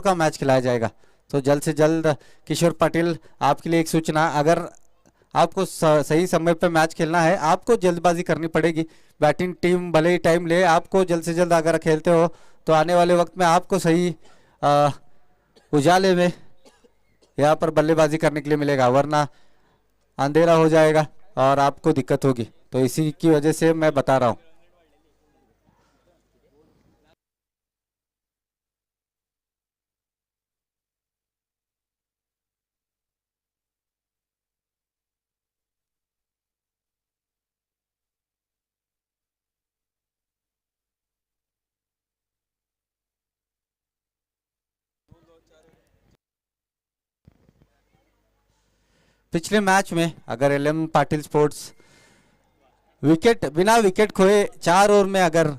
का मैच खिलाया जाएगा। तो जल्द से जल्द किशोर पाटिल, आपके लिए एक सूचना, अगर आपको सही समय पे मैच खेलना है, आपको जल्दबाजी करनी पड़ेगी। बैटिंग टीम भले ही टाइम ले, आपको जल्द से जल्द अगर खेलते हो तो आने वाले वक्त में आपको सही उजाले में यहाँ पर बल्लेबाजी करने के लिए मिलेगा, वरना अंधेरा हो जाएगा और आपको दिक्कत होगी। तो इसी की वजह से मैं बता रहा हूँ। पिछले मैच में अगर एलएम पाटिल स्पोर्ट्स बिना विकेट खोए 4 ओवर में अगर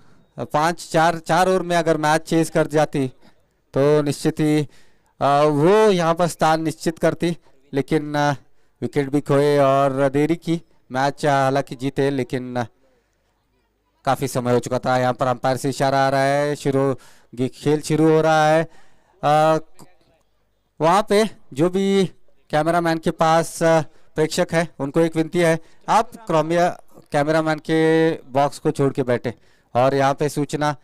4 ओवर में अगर मैच चेस कर जाती तो निश्चित ही वो यहाँ पर स्थान निश्चित करती, लेकिन विकेट भी खोए और देरी की। मैच हालांकि जीते, लेकिन काफी समय हो चुका था। यहाँ पर अंपायर से इशारा आ रहा है, खेल शुरू हो रहा है। वहां पे जो भी कैमरामैन के पास प्रेक्षक है उनको एक विनती है, आप कैमरामैन के बॉक्स को छोड़ के बैठे। और यहाँ पे सूचना,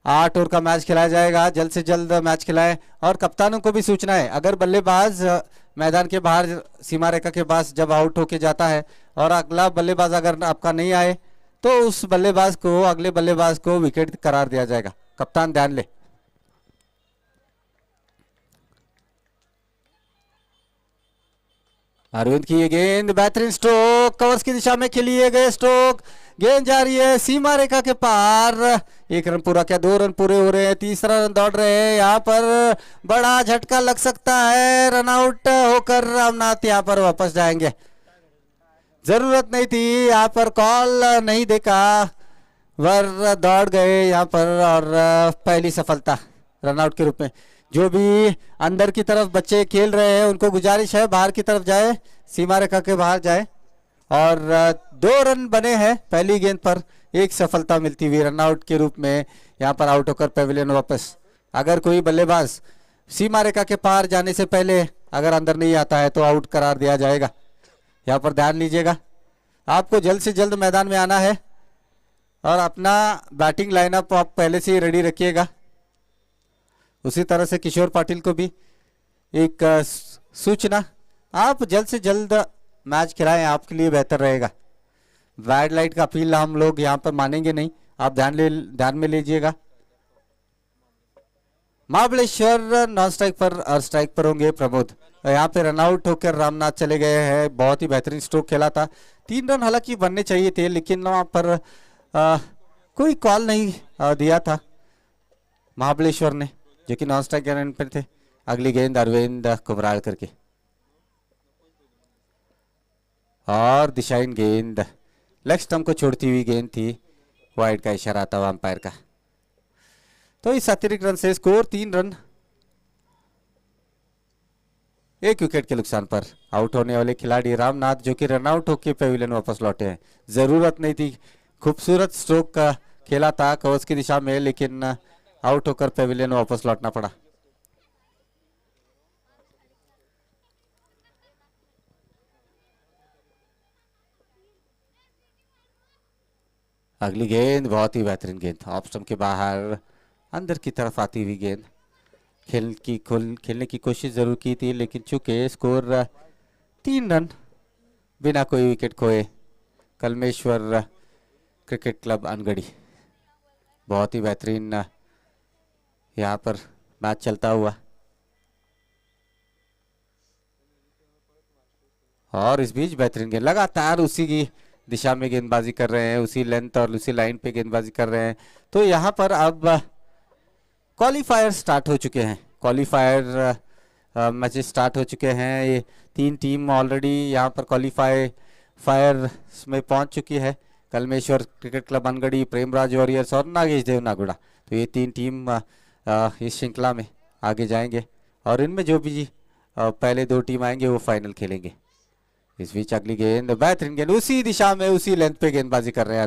8 ओवर का मैच खिलाया जाएगा, जल्द से जल्द मैच खिलाएं। और कप्तानों को भी सूचना है, अगर बल्लेबाज मैदान के बाहर सीमा रेखा के पास जब आउट होके जाता है और अगला बल्लेबाज अगर आपका नहीं आए तो उस बल्लेबाज को, अगले बल्लेबाज को विकेट करार दिया जाएगा। कप्तान ध्यान ले। अरविंद की ये गेंद, बेहतरीन स्ट्रोक, कवर्स की दिशा में खेलिए गए स्ट्रोक, गेंद जा रही है सीमा रेखा के पार। 1 रन पूरा किया, 2 रन पूरे हो रहे हैं, तीसरा रन दौड़ रहे हैं। यहाँ पर बड़ा झटका लग सकता है, रन आउट होकर रामनाथ यहाँ पर वापस जाएंगे। जरूरत नहीं थी, यहाँ पर कॉल नहीं देखा, वर दौड़ गए यहाँ पर और पहली सफलता रन आउट के रूप में। जो भी अंदर की तरफ बच्चे खेल रहे हैं उनको गुजारिश है बाहर की तरफ जाए, सीमा रेखा के बाहर जाए। और 2 रन बने हैं पहली गेंद पर, एक सफलता मिलती हुई रन आउट के रूप में यहाँ पर आउट होकर पेविलियन वापस। अगर कोई बल्लेबाज सीमा रेखा के पार जाने से पहले अगर अंदर नहीं आता है तो आउट करार दिया जाएगा। यहाँ पर ध्यान लीजिएगा, आपको जल्द से जल्द मैदान में आना है और अपना बैटिंग लाइनअप आप पहले से ही रेडी रखिएगा। उसी तरह से किशोर पाटिल को भी एक सूचना, आप जल्द से जल्द मैच खिलाएं, आपके लिए बेहतर रहेगा। वाइड लाइट का अपील हम लोग यहाँ पर मानेंगे नहीं, आप ध्यान में लीजिएगा। महाबलेश्वर नॉन स्ट्राइक पर और स्ट्राइक पर होंगे प्रमोद। यहाँ पे रन आउट होकर रामनाथ चले गए हैं, बहुत ही बेहतरीन स्ट्रोक खेला था। 3 रन हालांकि बनने चाहिए थे, लेकिन वहां पर कोई कॉल नहीं दिया था महाबलेश्वर ने, जो कि नॉन स्ट्राइक रन पर थे। अगली गेंद अरविंद कुमराल करके और दिशाहीन गेंद, लेग स्टंप को छोड़ती हुई गेंद थी, वाइड का इशारा था अंपायर का। तो इस अतिरिक्त रन से स्कोर 3 रन 1 विकेट के नुकसान पर आउट होने वाले खिलाड़ी रामनाथ, जो कि रन आउट होकर पेविलियन वापस लौटे हैं। जरूरत नहीं थी, खूबसूरत स्ट्रोक का खेला था कवर्स की दिशा में, लेकिन आउट होकर पेविलियन वापस लौटना पड़ा। अगली गेंद बहुत ही बेहतरीन गेंद, ऑफ स्टंप के बाहर अंदर की तरफ आती हुई गेंद। खेलने की कोशिश जरूर की थी, लेकिन चूंकि स्कोर 3 रन बिना कोई विकेट खोए, कलमेश्वर क्रिकेट क्लब अनगढ़ी। बहुत ही बेहतरीन यहाँ पर मैच चलता हुआ, और इस बीच बेहतरीन गेंद, लगातार उसी की दिशा में गेंदबाजी कर रहे हैं, उसी लेंथ और उसी लाइन पे गेंदबाजी कर रहे हैं। तो यहाँ पर अब क्वालिफायर स्टार्ट हो चुके हैं, क्वालिफायर मैचेस स्टार्ट हो चुके हैं। ये 3 टीम ऑलरेडी यहाँ पर क्वालिफायर में पहुंच चुकी है, Kalmeshwar cricket club Angadhi, Premraj warriors और नागेश देव नागुड़ा। तो ये 3 टीम इस श्रृंखला में आगे जाएंगे, और इनमें जो भी पहले 2 टीम आएंगे वो फाइनल खेलेंगे। इस बीच अगली गेंद, बेहतरीन गेंद, उसी दिशा में उसी लेंथ पे गेंदबाजी कर रहे हैं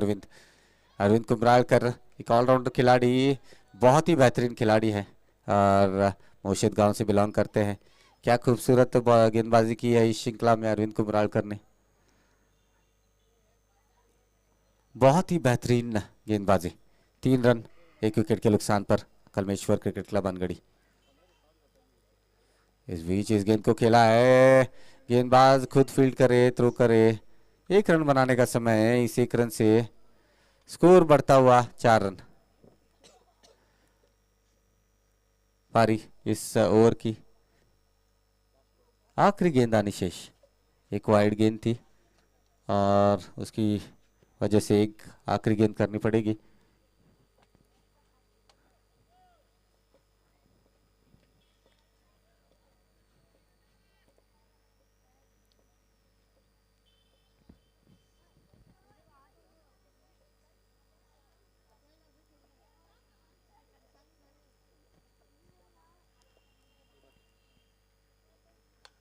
अरविंद कुमरालकर, एक ऑलराउंडर खिलाड़ी, बहुत ही बेहतरीन खिलाड़ी है और मोशिद गांव से बिलोंग करते हैं। क्या खूबसूरत गेंदबाजी की है इस श्रृंखला में अरविंद कुमरालकर ने, बहुत ही बेहतरीन गेंदबाजी। 3 रन 1 विकेट के नुकसान पर कलमेश्वर क्रिकेट क्लब अनगढ़ी। इस बीच इस गेंद को खेला है, गेंदबाज खुद फील्ड करे, थ्रो करे। 1 रन बनाने का समय है, इस 1 रन से स्कोर बढ़ता हुआ 4 रन। पारी इस ओवर की आखिरी गेंद आनी शेष। एक वाइड गेंद थी और उसकी वजह से एक आखिरी गेंद करनी पड़ेगी।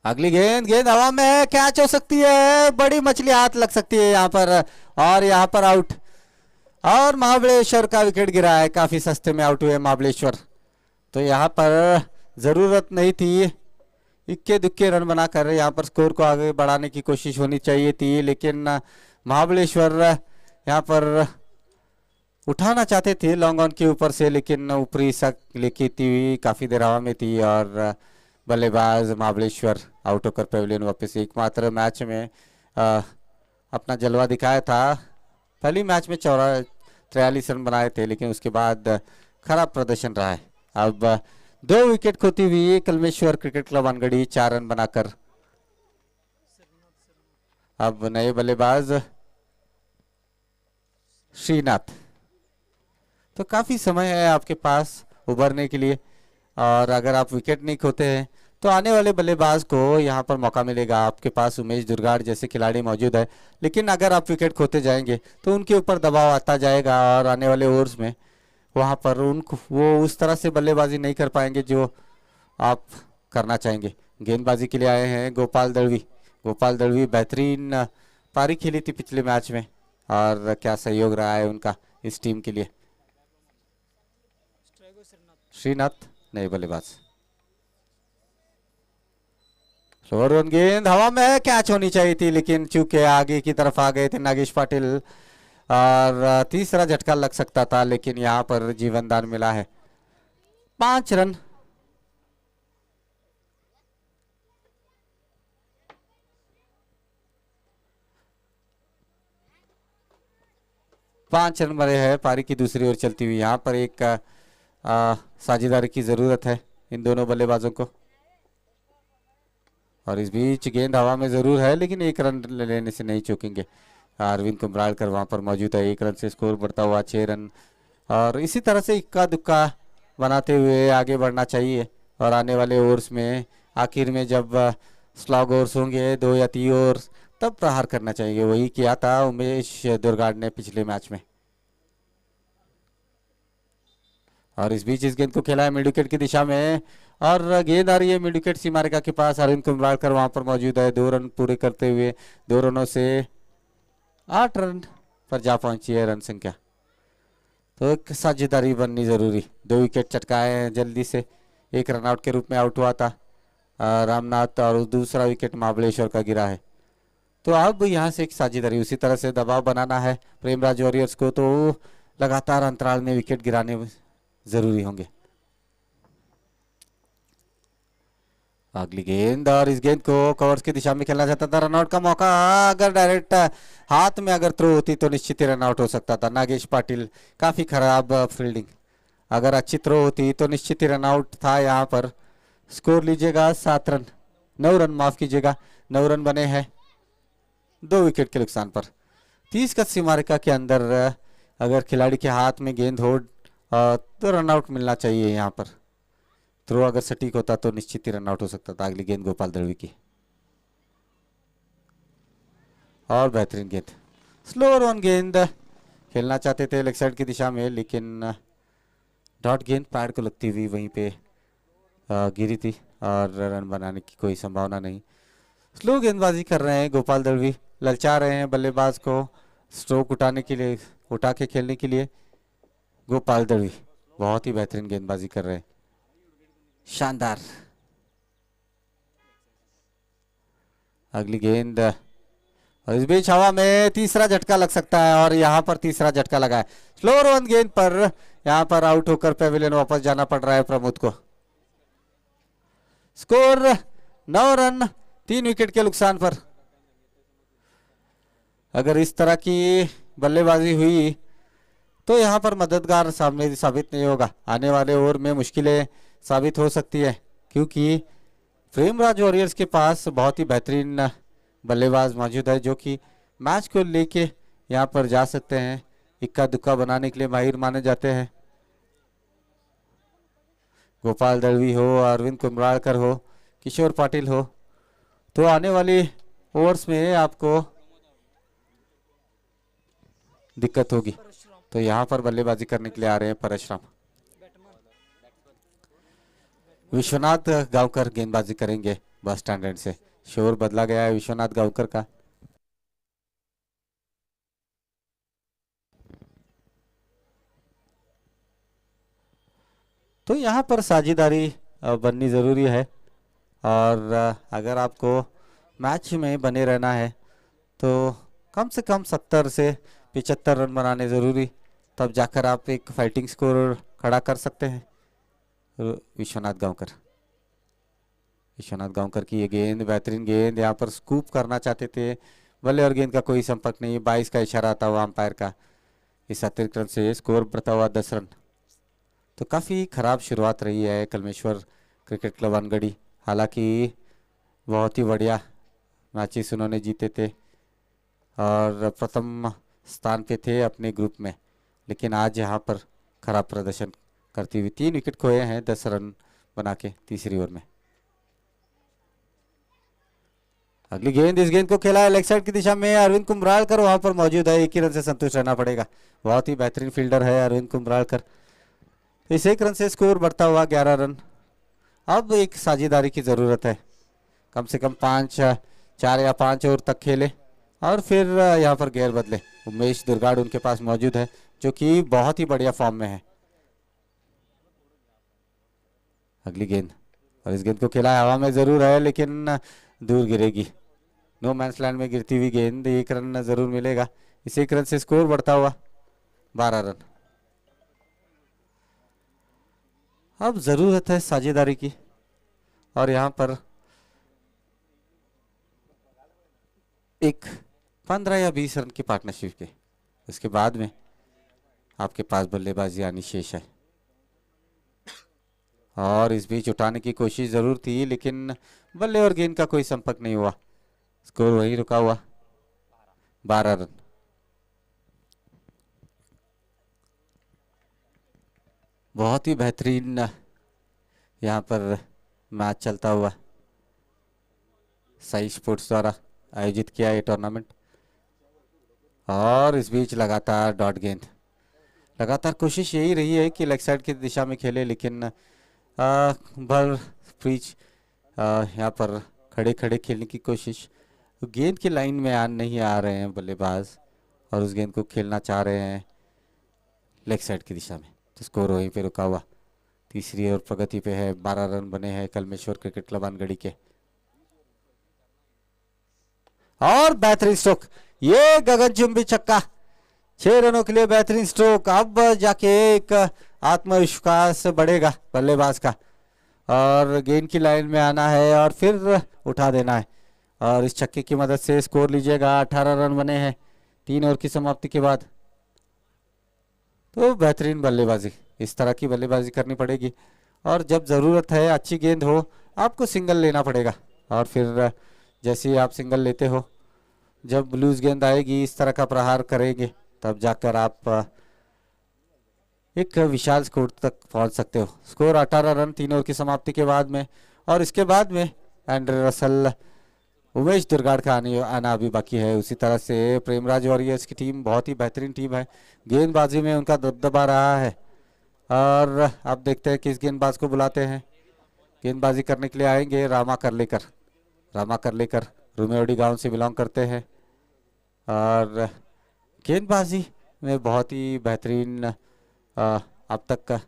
अगली गेंद, गेंद हवा में है, कैच हो सकती है, बड़ी मछली हाथ लग सकती है यहाँ पर, और यहाँ पर आउट। और महाबलेश्वर का विकेट गिरा है, काफी सस्ते में आउट हुए महाबलेश्वर। तो यहाँ पर जरूरत नहीं थी, इक्के दुक्के रन बनाकर यहाँ पर स्कोर को आगे बढ़ाने की कोशिश होनी चाहिए थी, लेकिन महाबलेश्वर यहाँ पर उठाना चाहते थे लॉन्ग ऑन के ऊपर से, लेकिन ऊपरी सक लेके थी, काफी देर हवा में थी और बल्लेबाज महाबलेश्वर आउट होकर पेविलियन वापस। एकमात्र मैच में अपना जलवा दिखाया था, पहली मैच में 43 रन बनाए थे, लेकिन उसके बाद खराब प्रदर्शन रहा है। अब 2 विकेट खोती हुई कलमेश्वर क्रिकेट क्लब अनगढ़ी 4 रन बनाकर। अब नए बल्लेबाज श्रीनाथ। तो काफी समय है आपके पास उभरने के लिए, और अगर आप विकेट नहीं खोते हैं तो आने वाले बल्लेबाज को यहाँ पर मौका मिलेगा। आपके पास उमेश दुर्गाड़ जैसे खिलाड़ी मौजूद है, लेकिन अगर आप विकेट खोते जाएंगे तो उनके ऊपर दबाव आता जाएगा और आने वाले ओवर्स में वहाँ पर उनको वो उस तरह से बल्लेबाजी नहीं कर पाएंगे जो आप करना चाहेंगे। गेंदबाजी के लिए आए हैं गोपाल दड़वी। गोपाल दड़वी बेहतरीन पारी खेली थी पिछले मैच में, और क्या सहयोग रहा है उनका इस टीम के लिए। श्रीनाथ नए बल्लेबाज। स्लोअर रन गेंद हवा में, कैच होनी चाहिए थी, लेकिन चूंकि आगे की तरफ आ गए थे नागेश पाटिल और तीसरा झटका लग सकता था, लेकिन यहाँ पर जीवनदान मिला है। 5 रन। पांच रन बने हैं पारी की दूसरी ओर चलती हुई। यहाँ पर एक साझेदारी की जरूरत है इन दोनों बल्लेबाजों को, और इस बीच गेंद हवा में जरूर है, लेकिन 1 रन लेने से नहीं चूकेंगे। अरविंद कुमरालकर वहां पर मौजूद है। 1 रन से स्कोर बढ़ता हुआ 6 रन, और इसी तरह से इक्का दुक्का बनाते हुए आगे बढ़ना चाहिए। और आने वाले ओवर्स में आखिर में जब स्लॉग ओवर्स होंगे 2 या 3 ओवर्स, तब प्रहार करना चाहिए। वही किया था उमेश दुर्गाड़ ने पिछले मैच में। और इस बीच इस गेंद को खेला है मिड विकेट की दिशा में, और गेंद आ रही है मिड विकेट सीमा रेखा के पास। अरविंद कुमरालकर वहां पर मौजूद है। 2 रन पूरे करते हुए 2 रनों से 8 रन पर जा पहुंची है रन संख्या। तो एक साझेदारी बननी जरूरी। 2 विकेट चटकाए हैं जल्दी से। 1 रन आउट के रूप में आउट हुआ था रामनाथ, और दूसरा विकेट महाबलेश्वर का गिरा है। तो अब यहाँ से एक साझेदारी, उसी तरह से दबाव बनाना है प्रेमराज वॉरियर्स को, तो लगातार अंतराल में विकेट गिराने जरूरी होंगे। अगली गेंद, और इस गेंद को कवर्स की दिशा में खेलना चाहता था। रनआउट का मौका, अगर डायरेक्ट हाथ में अगर थ्रो होती तो निश्चित ही रनआउट हो सकता था। नागेश पाटिल काफी खराब फील्डिंग, अगर अच्छी थ्रो होती तो निश्चित ही रनआउट था। यहाँ पर स्कोर लीजिएगा 7 रन, 9 रन माफ कीजिएगा, 9 रन बने हैं 2 विकेट के नुकसान पर। 30 गज सीमा रेखा के अंदर अगर खिलाड़ी के हाथ में गेंद हो तो रनआउट मिलना चाहिए। यहाँ पर थ्रो अगर सटीक होता तो निश्चित ही रनआउट हो सकता था। अगली गेंद गोपाल दड़वी की, और बेहतरीन गेंद, स्लोअर ऑन गेंद खेलना चाहते थे लेग साइड की दिशा में, लेकिन डॉट गेंद पैड को लगती हुई वहीं पे गिरी थी, और रन बनाने की कोई संभावना नहीं। स्लो गेंदबाजी कर रहे हैं गोपाल दड़वी, ललचा रहे हैं बल्लेबाज को स्ट्रोक उठाने के लिए, उठा के खेलने के लिए। गोपाल दड़वी बहुत ही बेहतरीन गेंदबाजी कर रहे हैं। शानदार। अगली गेंद और इस बीच हवा में तीसरा झटका लग सकता है और यहाँ पर तीसरा झटका लगा है। स्लोअर वन गेंद पर यहाँ पर आउट होकर पेविलियन वापस जाना पड़ रहा है प्रमोद को। स्कोर 9 रन 3 विकेट के नुकसान पर। अगर इस तरह की बल्लेबाजी हुई तो यहाँ पर मददगार सामने साबित नहीं होगा। आने वाले ओवर में मुश्किलें साबित हो सकती है क्योंकि प्रेमराज वॉरियर्स के पास बहुत ही बेहतरीन बल्लेबाज मौजूद है जो कि मैच को लेके यहाँ पर जा सकते हैं, इक्का दुक्का बनाने के लिए माहिर माने जाते हैं। गोपाल दड़वी हो, अरविंद कुमरालकर हो, किशोर पाटिल हो, तो आने वाली ओवर्स में आपको दिक्कत होगी। तो यहाँ पर बल्लेबाजी करने के लिए आ रहे हैं परशुराम। विश्वनाथ गांवकर गेंदबाजी करेंगे बस स्टैंड एंड से। शोर बदला गया है विश्वनाथ गांवकर का। तो यहाँ पर साझेदारी बननी जरूरी है और अगर आपको मैच में बने रहना है तो कम से कम 70 से 75 रन बनाने जरूरी, तब जाकर आप एक फाइटिंग स्कोर खड़ा कर सकते हैं। विश्वनाथ गांवकर की ये गेंद, बेहतरीन गेंद, यहाँ पर स्कूप करना चाहते थे, बल्ले और गेंद का कोई संपर्क नहीं। 22 का इशारा आता हुआ अंपायर का। इस अतिरिक्त रन से स्कोर बढ़ता हुआ 10 रन। तो काफ़ी खराब शुरुआत रही है कलमेश्वर क्रिकेट क्लब अनगढ़ी। हालांकि बहुत ही बढ़िया मैचेस उन्होंने जीते थे और प्रथम स्थान पे थे अपने ग्रुप में, लेकिन आज यहाँ पर खराब प्रदर्शन करती हुई 3 विकेट खोए हैं 10 रन बना के तीसरी ओवर में। अगली गेंद, इस गेंद को खेला है लेग साइड की दिशा में। अरविंद कुमरालकर वहां पर मौजूद है, एक ही रन से संतुष्ट रहना पड़ेगा। बहुत ही बेहतरीन फील्डर है अरविंद कुमरालकर। इस एक रन से स्कोर बढ़ता हुआ 11 रन। अब एक साझेदारी की जरूरत है, कम से कम 4 या 5 ओवर तक खेले और फिर यहाँ पर गेयर बदले। उमेश दुर्गाड़ उनके पास मौजूद है जो कि बहुत ही बढ़िया फॉर्म में है। अगली गेंद, और इस गेंद को खेला हवा में जरूर है लेकिन दूर गिरेगी। नो मैंस लैंड में गिरती हुई गेंद, 1 रन जरूर मिलेगा। इस 1 रन से स्कोर बढ़ता हुआ 12 रन। अब जरूरत है साझेदारी की और यहाँ पर एक 15 या 20 रन की पार्टनरशिप के, उसके बाद में आपके पास बल्लेबाजी आनी शेष है। और इस बीच उठाने की कोशिश जरूर थी लेकिन बल्ले और गेंद का कोई संपर्क नहीं हुआ। स्कोर वहीं रुका हुआ 12 रन। बहुत ही बेहतरीन यहाँ पर मैच चलता हुआ साई स्पोर्ट्स द्वारा आयोजित किया ये टूर्नामेंट। और इस बीच लगातार डॉट गेंद, लगातार कोशिश यही रही है कि लेग साइड की दिशा में खेले, लेकिन भर फ्रीज यहाँ पर खड़े खड़े खेलने की कोशिश, गेंद की लाइन में नहीं आ रहे हैं बल्लेबाज और उस गेंद को खेलना चाह रहे हैं लेग साइड की दिशा में। तो स्कोर वहीं पे रुका हुआ। तीसरी ओवर प्रगति पे है, 12 रन बने हैं कलमेश्वर क्रिकेट क्लब अनगढ़ी के। और बेहतरीन स्ट्रोक, ये गगनचुंबी छक्का, 6 रनों के लिए बेहतरीन स्ट्रोक। अब जाके एक आत्मविश्वास बढ़ेगा बल्लेबाज का और गेंद की लाइन में आना है और फिर उठा देना है। और इस छक्के की मदद से स्कोर लीजिएगा। 18 रन बने हैं 3 ओवर की समाप्ति के बाद। तो बेहतरीन बल्लेबाजी, इस तरह की बल्लेबाजी करनी पड़ेगी और जब ज़रूरत है अच्छी गेंद हो आपको सिंगल लेना पड़ेगा। और फिर जैसे ही आप सिंगल लेते हो, जब लूज गेंद आएगी इस तरह का प्रहार करेंगे, तब जाकर आप एक विशाल स्कोर तक पहुंच सकते हो। स्कोर 18 रन 3 ओवर की समाप्ति के बाद में। और इसके बाद में एंड्रे रसल, उमेश दुर्गाड़ का आना अभी बाकी है। उसी तरह से प्रेमराज वॉरियर्स की टीम बहुत ही बेहतरीन टीम है, गेंदबाजी में उनका दबदबा रहा है। और अब देखते हैं किस गेंदबाज को बुलाते हैं। गेंदबाजी करने के लिए आएंगे रामा करलेकर रुमेवडी गांव से बिलोंग करते हैं और गेंदबाजी में बहुत ही बेहतरीन अब तक का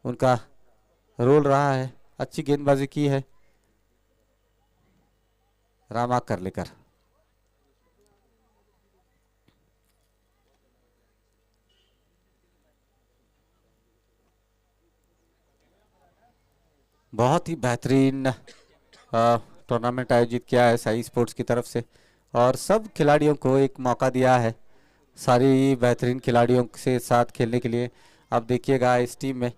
उनका रोल रहा है अच्छी गेंदबाजी की है रामा कर लेकर। बहुत ही बेहतरीन टूर्नामेंट आयोजित किया है साई स्पोर्ट्स की तरफ से और सब खिलाड़ियों को एक मौका दिया है, सारी बेहतरीन खिलाड़ियों से साथ खेलने के लिए। आप देखिएगा इस टीम में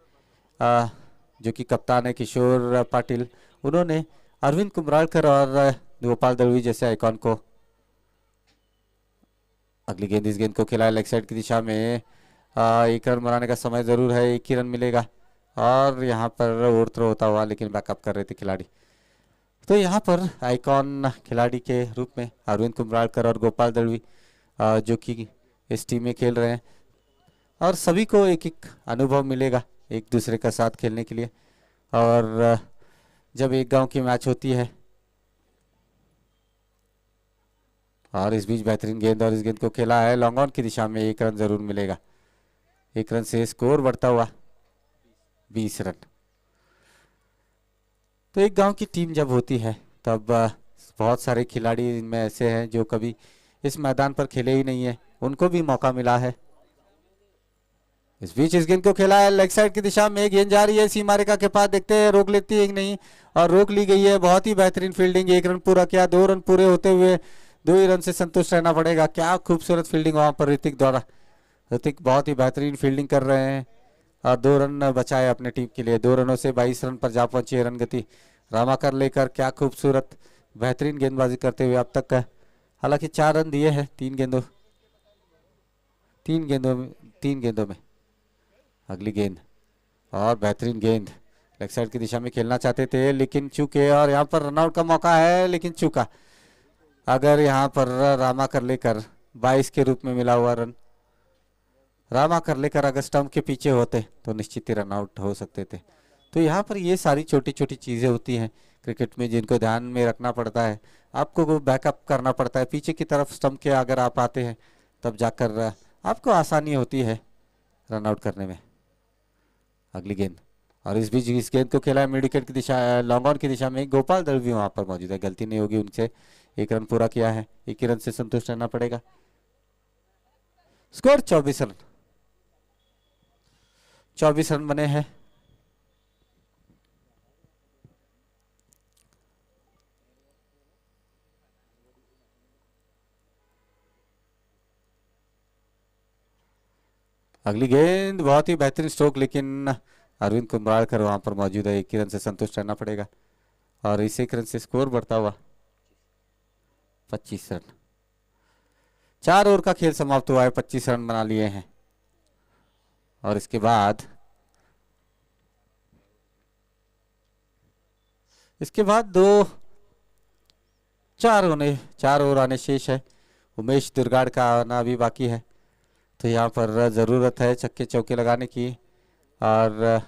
जो कि कप्तान है किशोर पाटिल, उन्होंने अरविंद कुमरालकर और गोपाल दलवी जैसे आइकॉन को। अगली गेंद, इस गेंद को खिलाया लेग साइड की दिशा में। एक रन बनाने का समय जरूर है, एक ही रन मिलेगा और यहाँ पर ओवर थ्रो होता हुआ, लेकिन बैकअप कर रहे थे खिलाड़ी। तो यहाँ पर आइकॉन खिलाड़ी के रूप में अरविंद कुमरालकर और गोपाल दलवी जो कि इस टीम में खेल रहे हैं और सभी को एक एक अनुभव मिलेगा एक दूसरे का साथ खेलने के लिए। और जब एक गांव की मैच होती है और इस बीच बेहतरीन गेंद और इस गेंद को खेला है लॉन्ग ऑन की दिशा में, एक रन जरूर मिलेगा। एक रन से स्कोर बढ़ता हुआ 20 रन। तो एक गांव की टीम जब होती है तब बहुत सारे खिलाड़ी इनमें ऐसे हैं जो कभी इस मैदान पर खेले ही नहीं है, उनको भी मौका मिला है। इस बीच इस गेंद को खेला है लेग साइड की दिशा में, गेंद जा रही है सीमा रेखा के पास, देखते हैं रोक लेती है कि नहीं, और रोक ली गई है। बहुत ही बेहतरीन फील्डिंग, एक रन पूरा किया, 2 रन पूरे होते हुए 2 ही रन से संतुष्ट रहना पड़ेगा। क्या खूबसूरत फील्डिंग वहां पर ऋतिक द्वारा, ऋतिक बहुत ही बेहतरीन फील्डिंग कर रहे हैं और 2 रन बचाए अपने टीम के लिए। 2 रनों से 22 रन पर जा पहुंची है रन गति रामा कर लेकर। क्या खूबसूरत बेहतरीन गेंदबाजी करते हुए अब तक, हालांकि 4 रन दिए हैं 3 गेंदों में। अगली गेंद और बेहतरीन गेंद, लेग साइड की दिशा में खेलना चाहते थे लेकिन चूके, और यहाँ पर रनआउट का मौका है लेकिन चूका। अगर यहाँ पर रामा कर लेकर 22 के रूप में मिला हुआ रन, रामा कर लेकर अगर स्टंप के पीछे होते तो निश्चित ही रन आउट हो सकते थे। तो यहाँ पर ये सारी छोटी छोटी चीज़ें होती हैं क्रिकेट में जिनको ध्यान में रखना पड़ता है, आपको बैकअप करना पड़ता है। पीछे की तरफ स्टंप के अगर आप आते हैं तब जाकर आपको आसानी होती है रन आउट करने में। अगली गेंद और इस बीच इस गेंद को खेला है मिड विकेट की दिशा, लॉन्ग ऑन की दिशा में। गोपाल दल भी वहां पर मौजूद है, गलती नहीं होगी उनसे। एक रन पूरा किया है, एक ही रन से संतुष्ट रहना पड़ेगा। स्कोर 24 रन, 24 रन बने हैं। अगली गेंद बहुत ही बेहतरीन स्ट्रोक, लेकिन अरविंद कुंभरालकर वहां पर मौजूद है, एक ही रन से संतुष्ट रहना पड़ेगा और इस एक रन से स्कोर बढ़ता हुआ 25 रन। 4 ओवर का खेल समाप्त हुआ है, 25 रन बना लिए हैं और इसके बाद चार ओवर आने शेष है। उमेश दुर्गाड़ का आना अभी बाकी है, तो यहाँ पर ज़रूरत है छक्के चौके लगाने की और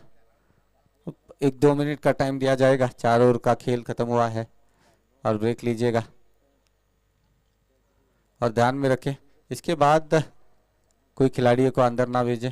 1-2 मिनट का टाइम दिया जाएगा। 4 ओवर का खेल खत्म हुआ है और ब्रेक लीजिएगा और ध्यान में रखें इसके बाद कोई खिलाड़ियों को अंदर ना भेजें।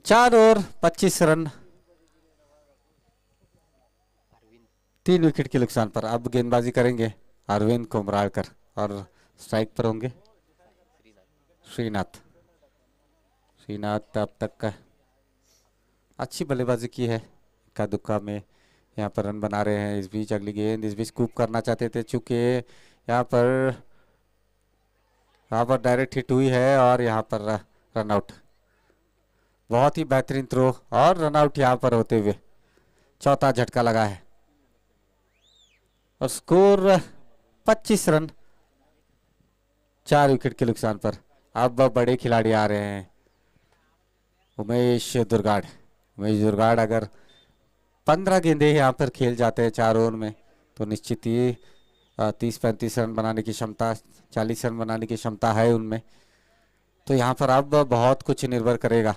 चार ओवर 25 रन, 3 विकेट के नुकसान पर। अब गेंदबाजी करेंगे अरविंद कुमरालकर और स्ट्राइक पर होंगे श्रीनाथ। अब तक अच्छी बल्लेबाजी की है, इक्का दुक्का में यहाँ पर रन बना रहे हैं। इस बीच अगली गेंद, इस बीच स्कूप करना चाहते थे, चूंकि यहाँ पर डायरेक्ट हिट हुई है और यहाँ पर रन आउट। बहुत ही बेहतरीन थ्रो और रन आउट यहाँ पर होते हुए चौथा झटका लगा है और स्कोर 25 रन, 4 विकेट के नुकसान पर। अब बड़े खिलाड़ी आ रहे हैं। उमेश दुर्गाड़ अगर 15 गेंदे यहाँ पर खेल जाते हैं 4 ओवर में तो निश्चित ही 30-35 रन बनाने की क्षमता, 40 रन बनाने की क्षमता है उनमें। तो यहाँ पर अब बहुत कुछ निर्भर करेगा।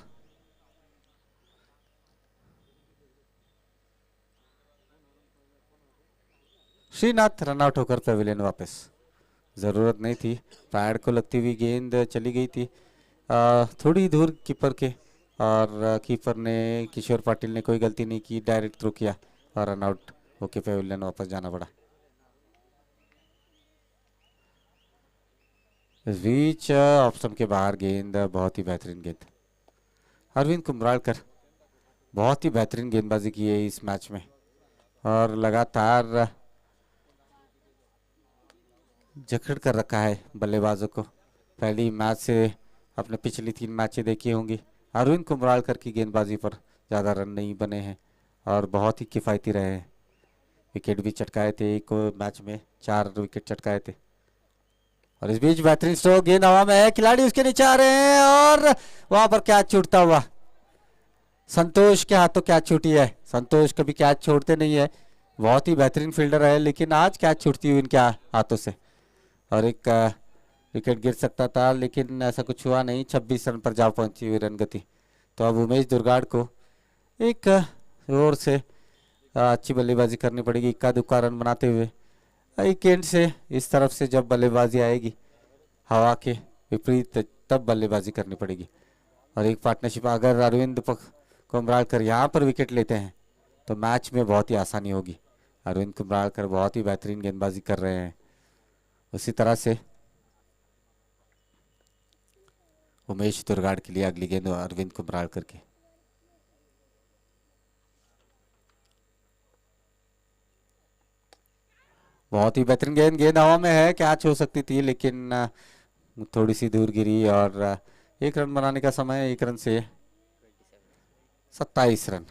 श्रीनाथ रनआउट होकर पेविलियन वापस। ज़रूरत नहीं थी, पैड को लगती हुई गेंद चली गई थी थोड़ी दूर कीपर के, और कीपर ने, किशोर पाटिल ने कोई गलती नहीं की, डायरेक्ट थ्रो किया और रनआउट होके पेविलियन वापस जाना पड़ा। इस बीच ऑप्शन के बाहर गेंद, बहुत ही बेहतरीन गेंद। अरविंद कुंभरालकर बहुत ही बेहतरीन गेंदबाजी की है इस मैच में और लगातार जकड़ कर रखा है बल्लेबाजों को। पहली मैच से अपने पिछली 3 मैचें देखी होंगी। अरविंद कुंभरालकर की गेंदबाजी पर ज़्यादा रन नहीं बने हैं और बहुत ही किफ़ायती रहे हैं। विकेट भी चटकाए थे, एक मैच में 4 विकेट चटकाए थे। और इस बीच बेहतरीन स्ट्रोक, गेंद हवा में है, खिलाड़ी उसके नीचे आ रहे हैं और वहां पर कैच छूटता हुआ। संतोष के हाथों कैच छूटी है। संतोष कभी कैच छोड़ते नहीं है, बहुत ही बेहतरीन फील्डर है, लेकिन आज कैच छूटती हुई इनके हाथों से और एक विकेट गिर सकता था, लेकिन ऐसा कुछ हुआ नहीं। 26 रन पर जा पहुंची हुई रन गति। तो अब उमेश दुर्गाड़ को एक जोर से अच्छी बल्लेबाजी करनी पड़ेगी, इक्का दुक्का रन बनाते हुए। एक एंड से इस तरफ से जब बल्लेबाजी आएगी हवा के विपरीत, तब बल्लेबाजी करनी पड़ेगी। और एक पार्टनरशिप, अगर अरविंद कुंभरालकर यहाँ पर विकेट लेते हैं तो मैच में बहुत ही आसानी होगी। अरविंद कुंभरालकर बहुत ही बेहतरीन गेंदबाजी कर रहे हैं। उसी तरह से उमेश दुर्गाड़ के लिए अगली गेंद अरविंद कुंभरालकर की। बहुत ही बेहतरीन गेंद हवा में है, कैच हो सकती थी लेकिन थोड़ी सी दूर गिरी और 1 रन बनाने का समय, 1 रन से 27 रन।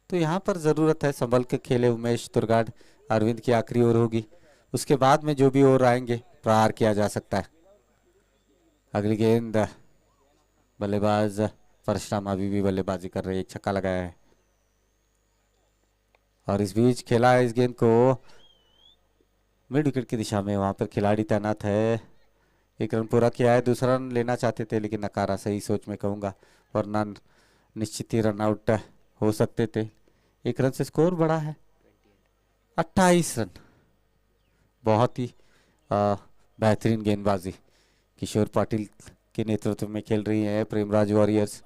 तो यहाँ पर ज़रूरत है संभल के खेले उमेश दुर्गाड़। अरविंद की आखिरी ओवर होगी, उसके बाद में जो भी ओवर आएंगे प्रहार किया जा सकता है। अगली गेंद, बल्लेबाज परशुराम अभी भी बल्लेबाजी कर रहे हैं, एक छक्का लगाया है और इस बीच खेला है इस गेंद को मिड विकेट की दिशा में। वहां पर खिलाड़ी तैनात है। 1 रन पूरा किया है, दूसरा रन लेना चाहते थे लेकिन नकारा, सही सोच में कहूँगा, वरना निश्चित ही रन आउट हो सकते थे। 1 रन से स्कोर बढ़ा है 28 रन। बहुत ही बेहतरीन गेंदबाजी किशोर पाटिल के नेतृत्व में खेल रही है प्रेमराज वॉरियर्स।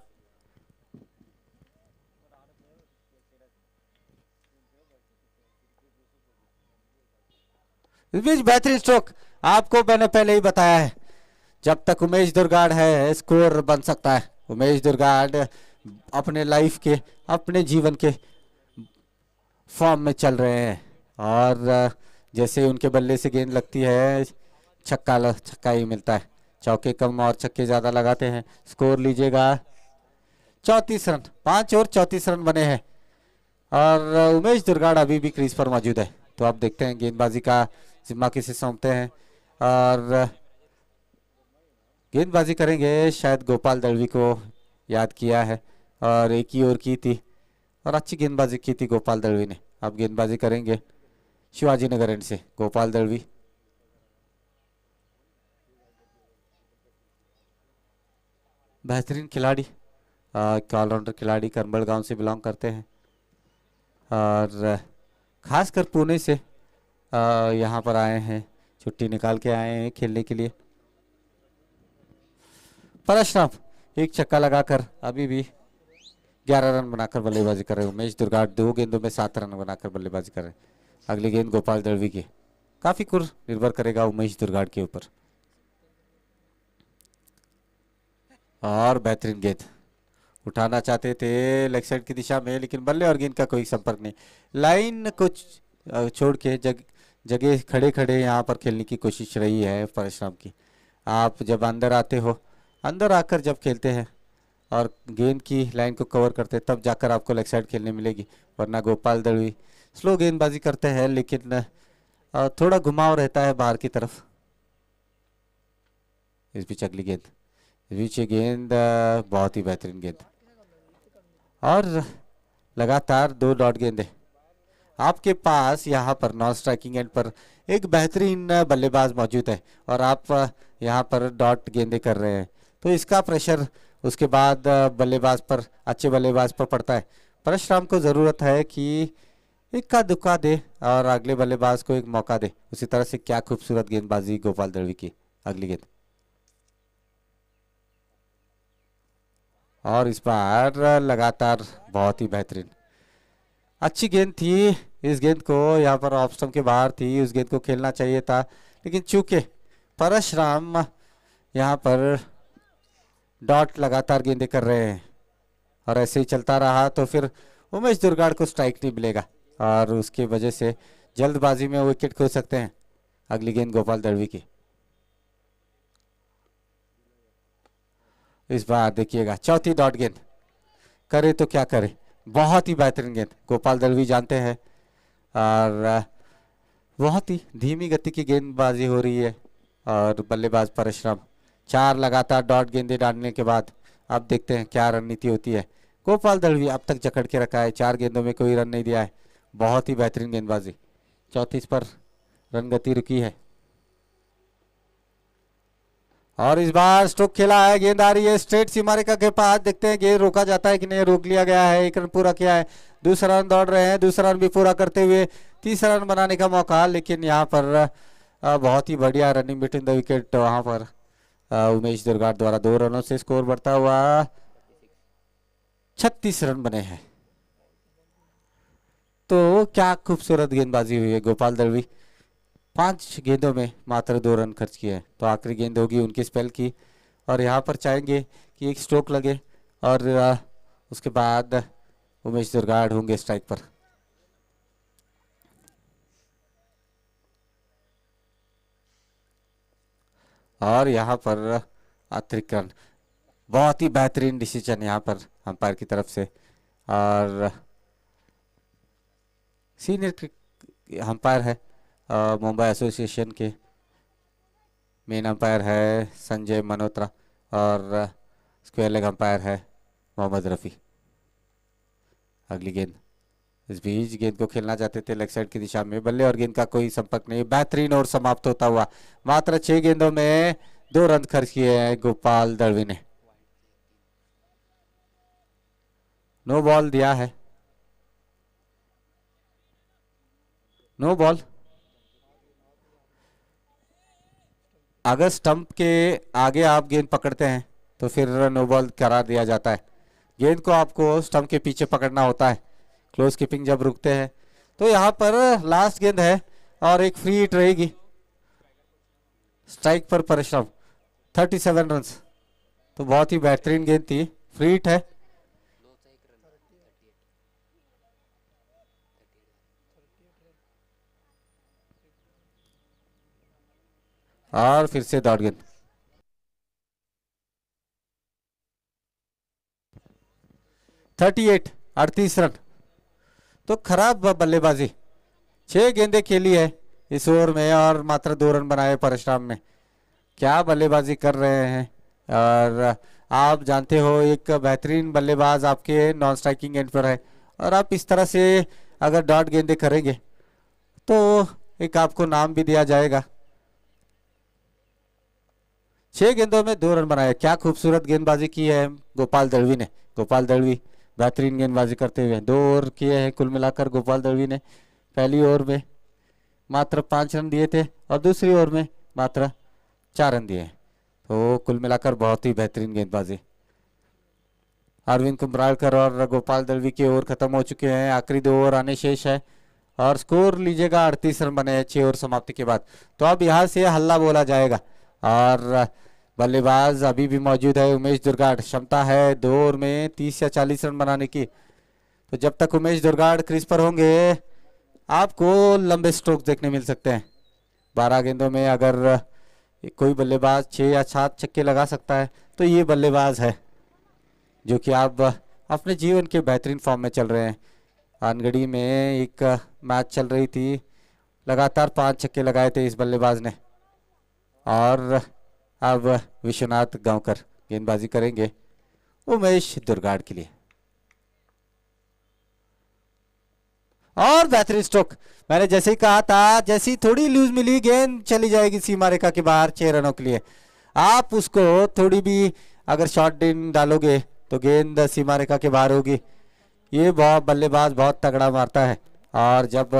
इस बीच बेहतरीन स्ट्रोक, आपको मैंने पहले ही बताया है, जब तक उमेश दुर्गाड़ है स्कोर बन सकता है। उमेश दुर्गाड़ अपने लाइफ के, अपने जीवन के फॉर्म में चल रहे हैं और जैसे उनके बल्ले से गेंद लगती है छक्का ही मिलता है। चौके कम और छक्के ज़्यादा लगाते हैं। स्कोर लीजिएगा 34 रन, 5 और 34 रन बने हैं और उमेश दुर्गाड़ अभी भी क्रीज पर मौजूद है। तो आप देखते हैं गेंदबाजी का जिम्मा किसे सौंपते हैं और गेंदबाजी करेंगे, शायद गोपाल दलवी को याद किया है और एक ही ओवर की थी और अच्छी गेंदबाजी की थी गोपाल दलवी ने। अब गेंदबाजी करेंगे शिवाजी नगर एंड से गोपाल दलवी। बेहतरीन खिलाड़ी, ऑलराउंडर खिलाड़ी, करमल गांव से बिलोंग करते हैं और खासकर पुणे से यहाँ पर आए हैं, छुट्टी निकाल के आए हैं खेलने के लिए। परशुराम एक छक्का लगाकर अभी भी 11 रन बनाकर बल्लेबाजी कर रहे हैं। उमेश दुर्गाड़ 2 गेंदों में 7 रन बनाकर बल्लेबाजी कर रहे हैं। अगली गेंद गोपाल दलवी की, काफी कुछ निर्भर करेगा उमेश दुर्गाड़ के ऊपर। और बेहतरीन गेंद उठाना चाहते थे लेग साइड की दिशा में, लेकिन बल्ले और गेंद का कोई संपर्क नहीं। लाइन को छोड़ के जगह खड़े खड़े यहाँ पर खेलने की कोशिश रही है परशुराम की। आप जब अंदर आते हो, अंदर आकर जब खेलते हैं और गेंद की लाइन को कवर करते हैं, तब जाकर आपको लेग साइड खेलने मिलेगी, वरना गोपाल दलवी स्लो गेंदबाजी करते हैं लेकिन थोड़ा घुमाव रहता है बाहर की तरफ। इस बीच अगली गेंद, इस बीच ये गेंद बहुत ही बेहतरीन गेंद और लगातार 2 डॉट गेंदे। आपके पास यहाँ पर नॉन स्ट्राइकिंग एंड पर एक बेहतरीन बल्लेबाज मौजूद है और आप यहाँ पर डॉट गेंदे कर रहे हैं, तो इसका प्रेशर उसके बाद बल्लेबाज पर, अच्छे बल्लेबाज पर पड़ता है। परशुराम को ज़रूरत है कि इक्का दुक्का दे और अगले बल्लेबाज को एक मौका दे। उसी तरह से क्या खूबसूरत गेंदबाजी गोपाल दड़वी की। अगली गेंद और इस बार लगातार बहुत ही बेहतरीन अच्छी गेंद थी। इस गेंद को यहाँ पर ऑफ स्टंप के बाहर थी, उस गेंद को खेलना चाहिए था, लेकिन चूंकि परशुराम यहाँ पर डॉट लगातार गेंदे कर रहे हैं और ऐसे ही चलता रहा तो फिर उमेश दुर्गाड़ को स्ट्राइक नहीं मिलेगा और उसकी वजह से जल्दबाजी में विकेट खो सकते हैं। अगली गेंद गोपाल दड़वी की। इस बार देखिएगा चौथी डॉट गेंद, करे तो क्या करे, बहुत ही बेहतरीन गेंद गोपाल दड़वी जानते हैं और बहुत ही धीमी गति की गेंदबाजी हो रही है और बल्लेबाज परशुराम 4 लगातार डॉट गेंदे डालने के बाद अब देखते हैं क्या रणनीति होती है। गोपाल दड़वी अब तक जकड़ के रखा है, 4 गेंदों में कोई रन नहीं दिया है, बहुत ही बेहतरीन गेंदबाजी। 34 पर रन गति रुकी है और इस बार स्ट्रोक खेला है, गेंद आ रही है स्ट्रेट सीमा रेखा के पास, देखते हैं गेंद रोका जाता है कि नहीं, रोक लिया गया है। 1 रन पूरा किया है, दूसरा रन दौड़ रहे हैं, दूसरा रन भी पूरा करते हुए तीसरा रन बनाने का मौका, लेकिन यहाँ पर बहुत ही बढ़िया रनिंग बिटवीन द विकेट। वहां पर उमेश दुर्गाड़ द्वारा 2 रनों से स्कोर बढ़ता हुआ 36 रन बने हैं। तो क्या खूबसूरत गेंदबाजी हुई है। गोपाल दड़वी 5 गेंदों में मात्र 2 रन खर्च किए हैं, तो आखिरी गेंद होगी उनके स्पेल की और यहाँ पर चाहेंगे कि एक स्ट्रोक लगे और उसके बाद उमेश दुर्गाड़ होंगे स्ट्राइक पर। और यहाँ पर अतिरिक्त रन, बहुत ही बेहतरीन डिसीजन यहाँ पर अंपायर की तरफ से और सीनियर अंपायर है मुंबई एसोसिएशन के, मेन अंपायर है संजय मल्होत्रा और स्क्वायर लेग अंपायर है मोहम्मद रफ़ी। अगली गेंद, इस बीच गेंद को खेलना चाहते थे लेग साइड की दिशा में, बल्ले और गेंद का कोई संपर्क नहीं, बेहतरीन और समाप्त होता हुआ मात्र 6 गेंदों में 2 रन खर्च किए हैं गोपाल दड़वी ने। नो बॉल दिया है, नो बॉल। अगर स्टंप के आगे आप गेंद पकड़ते हैं तो फिर नो बॉल करार दिया जाता है। गेंद को आपको स्टंप के पीछे पकड़ना होता है क्लोज कीपिंग जब रुकते हैं। तो यहाँ पर लास्ट गेंद है और एक फ्री हिट रहेगी, स्ट्राइक पर परशुराम 37 रन, तो बहुत ही बेहतरीन गेंद थी, फ्री हिट है। और फिर से डॉट गेंद, 38 रन, तो खराब बल्लेबाजी। 6 गेंदें खेली है इस ओवर में और मात्र 2 रन बनाए परशुराम ने। क्या बल्लेबाजी कर रहे हैं और आप जानते हो एक बेहतरीन बल्लेबाज आपके नॉन स्ट्राइकिंग एंड पर है और आप इस तरह से अगर डॉट गेंदें करेंगे तो एक आपको नाम भी दिया जाएगा। 6 गेंदों में 2 रन बनाए, क्या खूबसूरत गेंदबाजी की है गोपाल दड़वी ने। गोपाल दड़वी बेहतरीन गेंदबाजी करते हुए 2 ओवर किए हैं कुल मिलाकर गोपाल दड़वी ने। पहली ओवर में मात्र 5 रन दिए थे और दूसरी ओवर में मात्र 4 रन दिए, तो कुल मिलाकर बहुत ही बेहतरीन गेंदबाजी। अरविंद कुंभरालकर और गोपाल दड़वी के ओवर खत्म हो चुके हैं, आखिरी 2 ओवर आने शेष है और स्कोर लीजिएगा 38 रन बने हैं 6 ओवर समाप्ति के बाद। तो अब यहाँ से हल्ला बोला जाएगा और बल्लेबाज अभी भी मौजूद है उमेश दुर्गाड़, क्षमता है 2 ओवर में 30 या 40 रन बनाने की। तो जब तक उमेश दुर्गाड़ क्रीज पर होंगे आपको लंबे स्ट्रोक देखने मिल सकते हैं। 12 गेंदों में अगर कोई बल्लेबाज 6 या 7 छक्के लगा सकता है तो ये बल्लेबाज है जो कि आप अपने जीवन के बेहतरीन फॉर्म में चल रहे हैं। अनगढ़ी में एक मैच चल रही थी लगातार 5 छक्के लगाए थे इस बल्लेबाज ने। और अब विश्वनाथ गांवकर गेंदबाजी करेंगे उमेश दुर्गाड़ के लिए। और बेहतरीन स्ट्रोक, मैंने जैसे ही कहा था, जैसी थोड़ी लूज मिली गेंद चली जाएगी सीमा रेखा के बाहर 6 रनों के लिए। आप उसको थोड़ी भी अगर शॉर्ट इन डालोगे तो गेंद सीमा रेखा के बाहर होगी। ये बहुत बल्लेबाज बहुत तगड़ा मारता है और जब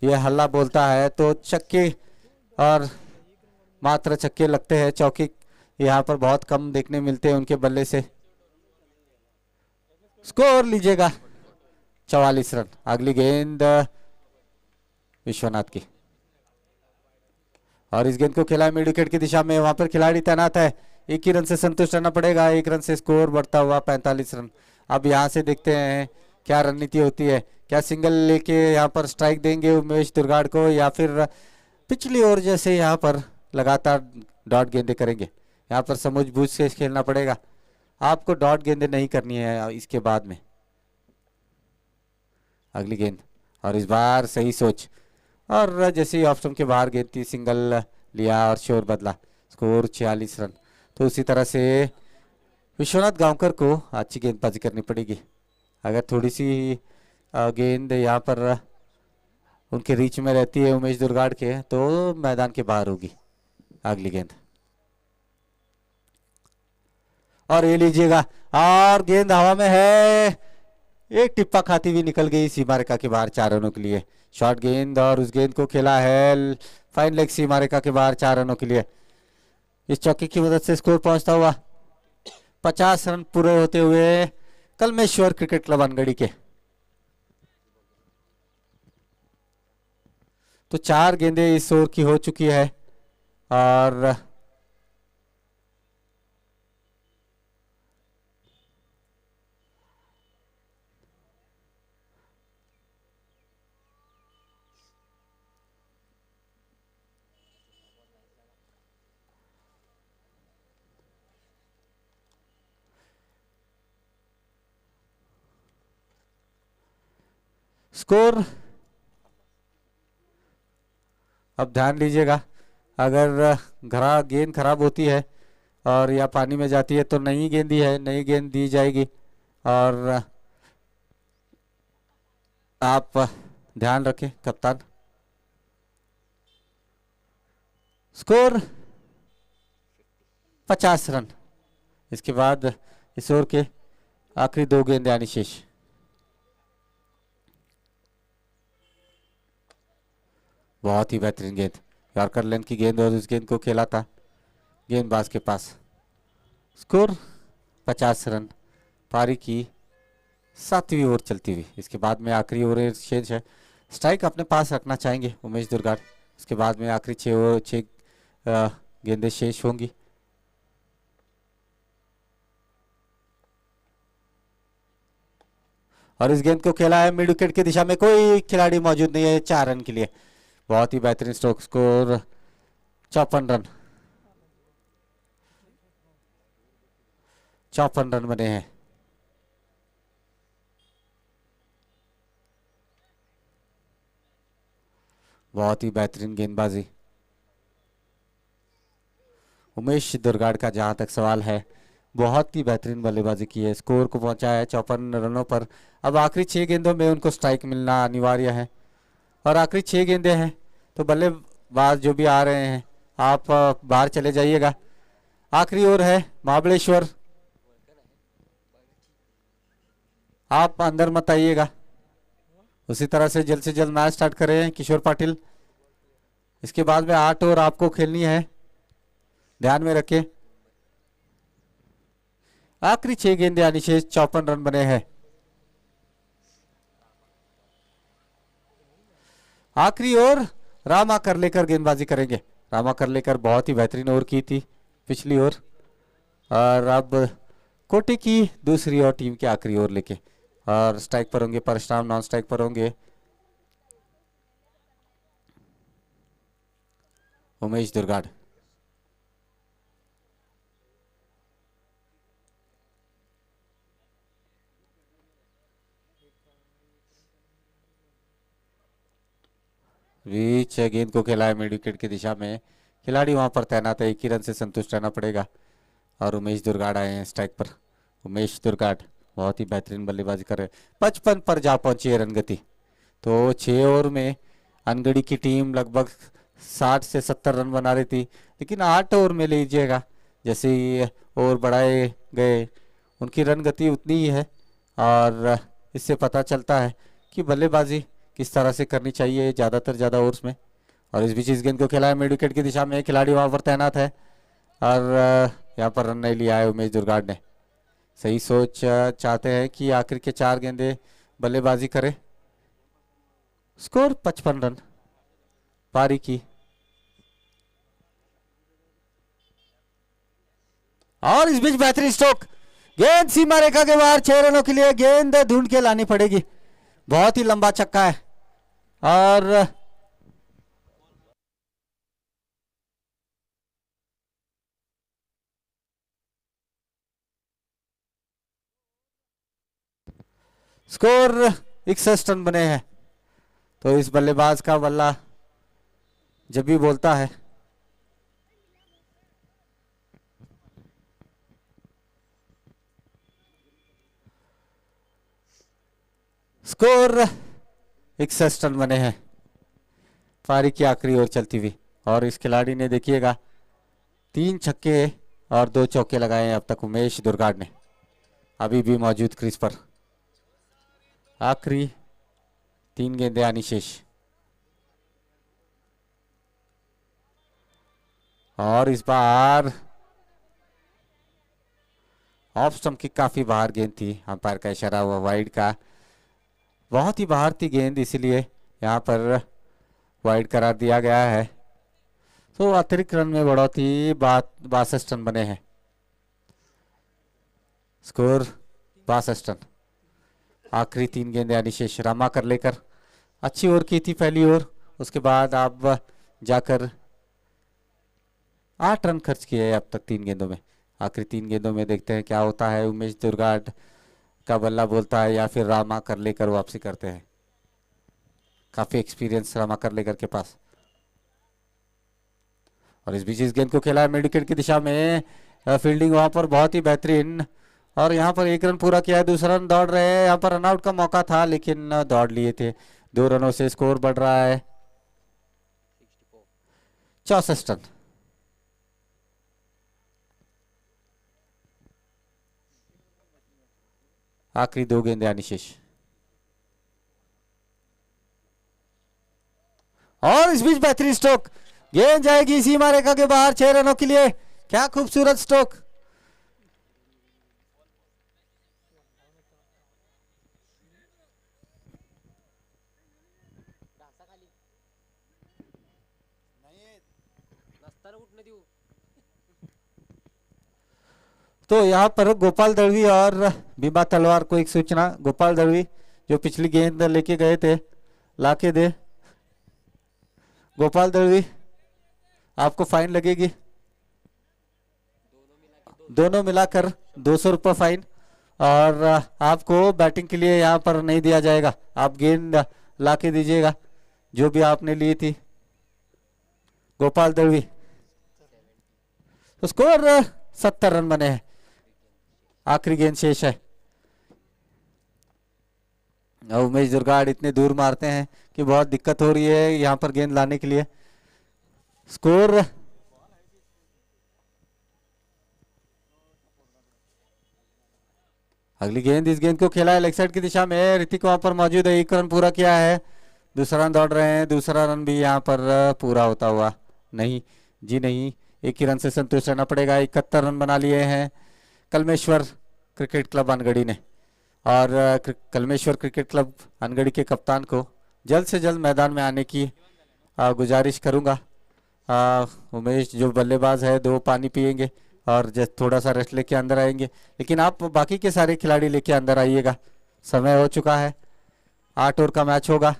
ये हल्ला बोलता है तो छक्के और मात्र छक्के लगते हैं। चौके यहाँ पर बहुत कम देखने मिलते हैं उनके बल्ले से। स्कोर लीजिएगा 44 रन। अगली गेंद विश्वनाथ की और इस गेंद को खेला मिड विकेट की दिशा में। वहां पर खिलाड़ी तैनात है, 1 ही रन से संतुष्ट रहना पड़ेगा। 1 रन से स्कोर बढ़ता हुआ 45 रन। अब यहाँ से देखते हैं क्या रणनीति होती है। क्या सिंगल लेके यहाँ पर स्ट्राइक देंगे उमेश दुर्गाड़ को या फिर पिछली ओवर जैसे यहाँ पर लगातार डॉट गेंदे करेंगे। यहाँ पर समझ बूझ से खेलना पड़ेगा आपको, डॉट गेंदे नहीं करनी है इसके बाद में। अगली गेंद और इस बार सही सोच और जैसे ही ऑफ स्टंप के बाहर गेंद थी सिंगल लिया और शोर बदला। Score 46 run. तो उसी तरह से विश्वनाथ गांवकर को अच्छी गेंदबाजी करनी पड़ेगी। अगर थोड़ी सी गेंद यहाँ पर उनके रीच में रहती है उमेश दुर्गाड़ के तो मैदान के बाहर होगी। अगली गेंद और ये लीजिएगा और गेंद हवा में है, एक टिप्पा खाती हुई निकल गई सीमा रेखा के बाहर 4 रनों के लिए। शॉर्ट गेंद और उस गेंद को खेला है फाइन लेग सीमा रेखा के बाहर 4 रनों के लिए। इस चौके की मदद से स्कोर पहुंचता हुआ 50 रन पूरे होते हुए कलमेश्वर क्रिकेट क्लब अनगढ़ी के। तो 4 गेंदें इस ओवर की हो चुकी है और स्कोर अब ध्यान दीजिएगा, अगर गेंद खराब होती है और या पानी में जाती है तो नई गेंदी है, नई गेंद दी जाएगी। और आप ध्यान रखें कप्तान। Score 50 run. इसके बाद इस ओवर के आखिरी 2 गेंद यानी शेष। बहुत ही बेहतरीन गेंद, यॉर्कर लेंथ की गेंद और उस गेंद को खेला था गेंदबाज के पास। Score 50 run. पारी की 7वीं ओवर चलती हुई। इसके बाद में आखिरी ओवर शेष है। स्ट्राइक अपने पास रखना चाहेंगे उमेश दुर्गाड़। इसके बाद में आखिरी 6 गेंदें शेष होंगी। और इस गेंद को खेला है मिड विकेट की दिशा में, कोई खिलाड़ी मौजूद नहीं है 4 रन के लिए। बहुत ही बेहतरीन स्ट्रोक। Score 54 run. 54 रन बने हैं। बहुत ही बेहतरीन गेंदबाजी उमेश दुर्गाड़ का। जहां तक सवाल है बहुत ही बेहतरीन बल्लेबाजी की है, स्कोर को पहुंचा है 54 रनों पर। अब आखिरी 6 गेंदों में उनको स्ट्राइक मिलना अनिवार्य है और आखिरी 6 गेंदें हैं तो बल्लेबाज जो भी आ रहे हैं आप बाहर चले जाइएगा। आखिरी ओवर है महाबलेश्वर, आप अंदर मत आइएगा। उसी तरह से जल्द मैच स्टार्ट करें किशोर पाटिल। इसके बाद में 8 ओवर आपको खेलनी है, ध्यान में रखें। आखिरी 6 गेंदें यानी शेष 54 रन बने हैं। आखिरी ओवर रामा करलेकर गेंदबाजी करेंगे। रामा करलेकर बहुत ही बेहतरीन ओवर की थी पिछली ओवर और अब कोटे की दूसरी और टीम की आखिरी ओवर लेके और स्ट्राइक पर होंगे परशुराम, नॉन स्ट्राइक पर होंगे उमेश दुर्गाड़। बीच गेंद को खेला है मिड विकेट की दिशा में, खिलाड़ी वहां पर तैनात है, एक ही रन से संतुष्ट रहना पड़ेगा। और उमेश दुर्गाड़ आए हैं स्ट्राइक पर। उमेश दुर्गाड़ बहुत ही बेहतरीन बल्लेबाजी कर रहे हैं, 55 पर जा पहुंची है रन गति। तो 6 ओवर में अनगढ़ी की टीम लगभग 60 से 70 रन बना रही थी, लेकिन 8 ओवर में लीजिएगा जैसे ही ओवर बढ़ाए गए उनकी रन गति उतनी ही है। और इससे पता चलता है कि बल्लेबाजी किस तरह से करनी चाहिए ज़्यादातर ज़्यादा ओवर्स में। और इस बीच इस गेंद को खेला है मिड विकेट की दिशा में, खिलाड़ी वहां पर तैनात है और यहाँ पर रन नहीं लिया है उमेश दुर्गाड़ ने। सही सोच चाहते हैं कि आखिर के 4 गेंदे बल्लेबाजी करे। स्कोर 55 रन पारी की। और इस बीच बेहतरीन स्ट्रोक, गेंद सीमा रेखा के बाहर, 6 रनों के लिए गेंद ढूंढ के लानी पड़ेगी। बहुत ही लंबा छक्का है और स्कोर 61 रन बने हैं। तो इस बल्लेबाज का बल्ला जब भी बोलता है स्कोर 61 रन बने हैं पारी की आखिरी ओर चलती हुई। और इस खिलाड़ी ने देखिएगा 3 छक्के और 2 चौके लगाए हैं अब तक उमेश दुर्गाड़ ने, अभी भी मौजूद क्रीज पर। आखिरी 3 गेंदें आनी शेष। और इस बार ऑफ स्टंप की काफी बाहर गेंद थी, अंपायर का इशारा हुआ वाइड का, बहुत ही बाहर थी गेंद, इसीलिए यहाँ पर वाइड करार दिया गया है। तो अतिरिक्त रन में बढ़ोतरी, 62 रन बने हैं। Score 62 run. आखिरी 3 गेंदें यानी शेष। रामा कर लेकर अच्छी ओवर की थी पहली ओवर, उसके बाद आप जाकर 8 रन खर्च किए अब तक 3 गेंदों में। आखिरी 3 गेंदों में देखते हैं क्या होता है। उमेश दुर्गाड़ का बल्ला बोलता है या फिर रामा कर लेकर वापसी करते हैं। काफी एक्सपीरियंस रामा कर लेकर के पास। और इस बीच इस गेंद को खेला है मिड विकेट की दिशा में, फील्डिंग वहां पर बहुत ही बेहतरीन। और यहाँ पर 1 रन पूरा किया है, दूसरा रन दौड़ रहे हैं, यहाँ पर रनआउट का मौका था लेकिन दौड़ लिए थे। 2 रनों से स्कोर बढ़ रहा है 64 रन। आखिरी 2 गेंदें आनी शेष। और इस बीच बेहतरीन स्ट्रोक, गेंद जाएगी सीमा रेखा के बाहर 6 रनों के लिए। क्या खूबसूरत स्ट्रोक। तो यहाँ पर गोपाल दड़वी और बीबा तलवार को एक सूचना। गोपाल दड़वी जो पिछली गेंद लेके गए थे, लाके दे। गोपाल दड़वी आपको फाइन लगेगी, दोनों मिलाकर 200 रुपये फाइन। और आपको बैटिंग के लिए यहाँ पर नहीं दिया जाएगा, आप गेंद लाके दीजिएगा जो भी आपने ली थी। गोपाल दड़वी। तो स्कोर 70 रन बने हैं, आखिरी गेंद शेष है। उमेश दुर्गाड़ इतने दूर मारते हैं कि बहुत दिक्कत हो रही है यहाँ पर गेंद लाने के लिए। स्कोर अगली गेंद, इस गेंद को खेला है लेग साइड की दिशा में, ऋतिक वहां पर मौजूद है, 1 रन पूरा किया है, दूसरा रन दौड़ रहे हैं, दूसरा रन भी यहाँ पर पूरा होता हुआ नहीं जी नहीं, 1 ही रन से संतुष्ट रहना पड़ेगा। 71 रन बना लिए हैं कलमेश्वर क्रिकेट क्लब अनगढ़ी ने। और कलमेश्वर क्रिकेट क्लब अनगढ़ी के कप्तान को जल्द से जल्द मैदान में आने की गुजारिश करूंगा। उमेश जो बल्लेबाज है 2 पानी पिएंगे और थोड़ा सा रेस्ट लेके अंदर आएंगे, लेकिन आप बाकी के सारे खिलाड़ी लेके अंदर आइएगा, समय हो चुका है, 8 ओवर का मैच होगा।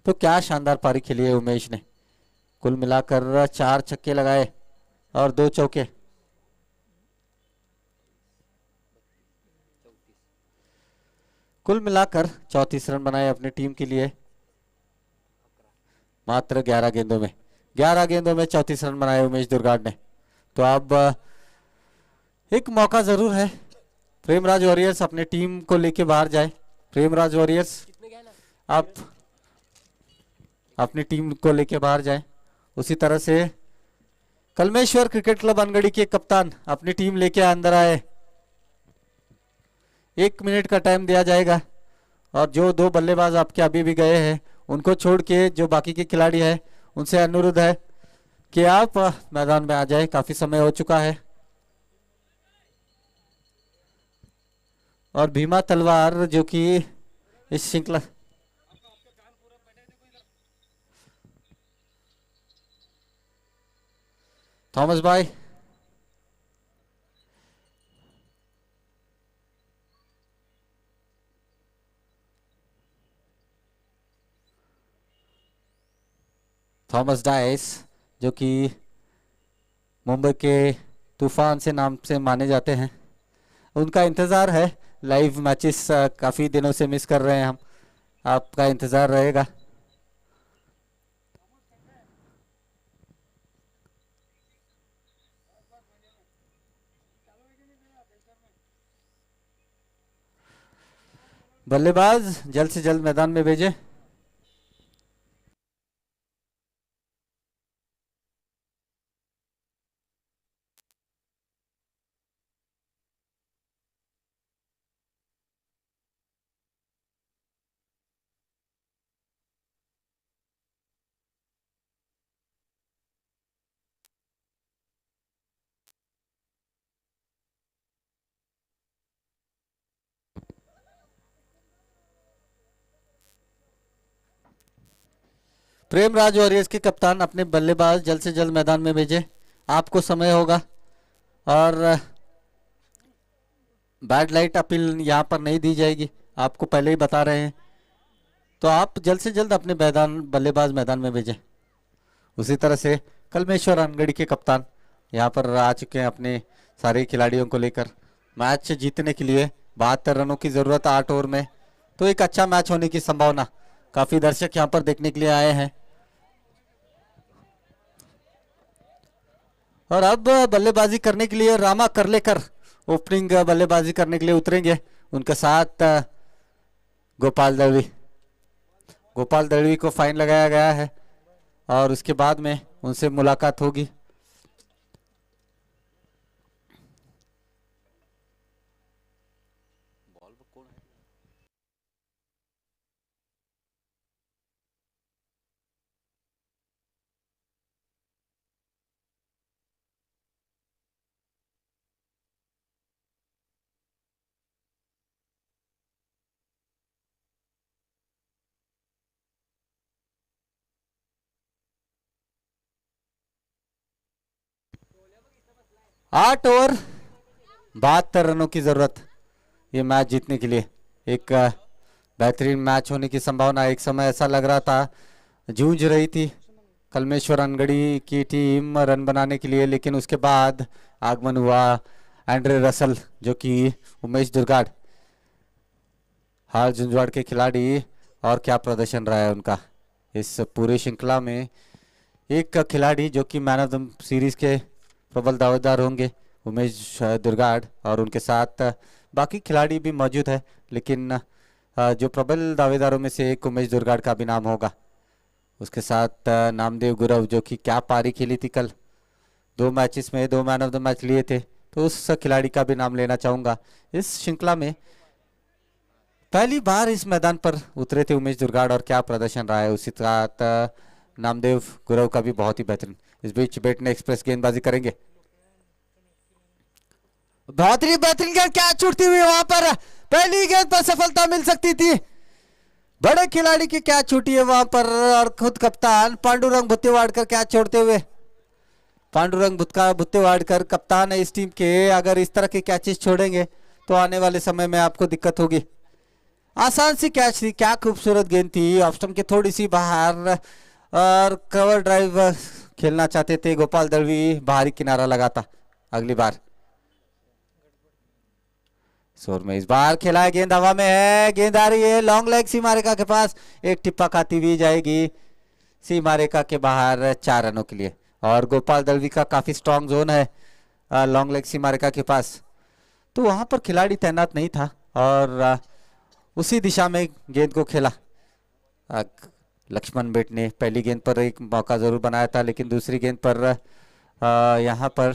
तो क्या शानदार पारी खेली है उमेश ने, कुल मिलाकर 4 छक्के लगाए और 2 चौके। कुल मिलाकर 34 रन बनाए अपनी टीम के लिए, मात्र 11 गेंदों में। 11 गेंदों में 34 रन बनाए उमेश दुर्गाड़ ने। तो अब एक मौका जरूर है प्रेमराज वॉरियर्स अपने टीम को लेके बाहर जाए। प्रेमराज वॉरियर्स आप अपनी टीम को लेके बाहर जाए। उसी तरह से कलमेश्वर क्रिकेट क्लब अनगढ़ी के कप्तान अपनी टीम लेके अंदर आए। 1 मिनट का टाइम दिया जाएगा और जो 2 बल्लेबाज आपके अभी भी गए हैं उनको छोड़ के जो बाकी के खिलाड़ी हैं उनसे अनुरोध है कि आप मैदान में आ जाए, काफी समय हो चुका है। और भीमा तलवार जो कि इस श्रृंखला थॉमस भाई थॉमस डाइस जो कि मुंबई के तूफान से नाम से माने जाते हैं, उनका इंतज़ार है। लाइव मैचेस काफ़ी दिनों से मिस कर रहे हैं हम, आपका इंतज़ार रहेगा। बल्लेबाज जल्द से जल्द मैदान में भेजें। प्रेमराज वॉरियर्स के कप्तान अपने बल्लेबाज जल्द से जल्द मैदान में भेजें, आपको समय होगा। और बैड लाइट अपील यहाँ पर नहीं दी जाएगी, आपको पहले ही बता रहे हैं। तो आप जल्द से जल्द अपने बल्लेबाज मैदान में भेजें। उसी तरह से कलमेश्वर अनगढ़ी के कप्तान यहाँ पर आ चुके हैं अपने सारे खिलाड़ियों को लेकर। मैच जीतने के लिए 72 रनों की जरूरत 8 ओवर में, तो एक अच्छा मैच होने की संभावना। काफी दर्शक यहाँ पर देखने के लिए आए हैं। और अब बल्लेबाजी करने के लिए रामा करलेकर ओपनिंग बल्लेबाजी करने के लिए उतरेंगे। उनके साथ गोपाल दळवी। गोपाल दळवी को फाइन लगाया गया है और उसके बाद में उनसे मुलाकात होगी। आठ ओवर 72 रनों की जरूरत ये मैच जीतने के लिए। एक बेहतरीन मैच होने की संभावना। एक समय ऐसा लग रहा था जूझ रही थी कलमेश्वर अनगढ़ी की टीम रन बनाने के लिए, लेकिन उसके बाद आगमन हुआ एंड्रे रसल जो कि उमेश दुर्गाड़ हाल झुंझुवाड़ के खिलाड़ी। और क्या प्रदर्शन रहा है उनका इस पूरी श्रृंखला में। एक खिलाड़ी जो कि मैन ऑफ द सीरीज के प्रबल दावेदार होंगे उमेश दुर्गाड़, और उनके साथ बाकी खिलाड़ी भी मौजूद है, लेकिन जो प्रबल दावेदारों में से एक उमेश दुर्गाड़ का भी नाम होगा। उसके साथ नामदेव गुरव जो कि क्या पारी खेली थी कल, 2 मैचेस में 2 मैन ऑफ द मैच लिए थे, तो उस खिलाड़ी का भी नाम लेना चाहूंगा। इस श्रृंखला में पहली बार इस मैदान पर उतरे थे उमेश दुर्गाड़ और क्या प्रदर्शन रहा है। उसी साथ नामदेव गुरव का भी बहुत ही बेहतरीन। इस बीच बेट ने एक्सप्रेस गेंदबाजी करेंगे। बेहतरीन गेंद क्या छूटती हुई वहां पर, पहली गेंद पर सफलता मिल सकती थी। बड़े खिलाड़ी की क्या छूटी है वहां पर, और खुद कप्तान पांडुरंग भुत्तेवाड़कर क्या छोड़ते हुए। पांडुरंग भुत्तेवाड़कर कप्तान है इस टीम के, अगर इस तरह के कैचेस छोड़ेंगे तो आने वाले समय में आपको दिक्कत होगी। आसान सी कैच थी, क्या खूबसूरत गेंद थी, ऑफ स्टंप के थोड़ी सी बाहर, और कवर ड्राइव खेलना चाहते थे गोपाल दळवी, बाहरी किनारा लगाता अगली बार। शोर में इस बार खेला है, गेंद हवा में है, गेंद आ रही है लॉन्ग लेग सीमा रेखा के पास, एक टिप्पा खाती हुई जाएगी सीमा रेखा के बाहर 4 रनों के लिए। और गोपाल दलवी का काफी स्ट्रांग जोन है लॉन्ग लेग सीमा रेखा के पास, तो वहां पर खिलाड़ी तैनात नहीं था और उसी दिशा में गेंद को खेला। लक्ष्मण बेट ने पहली गेंद पर एक मौका जरूर बनाया था, लेकिन दूसरी गेंद पर यहाँ पर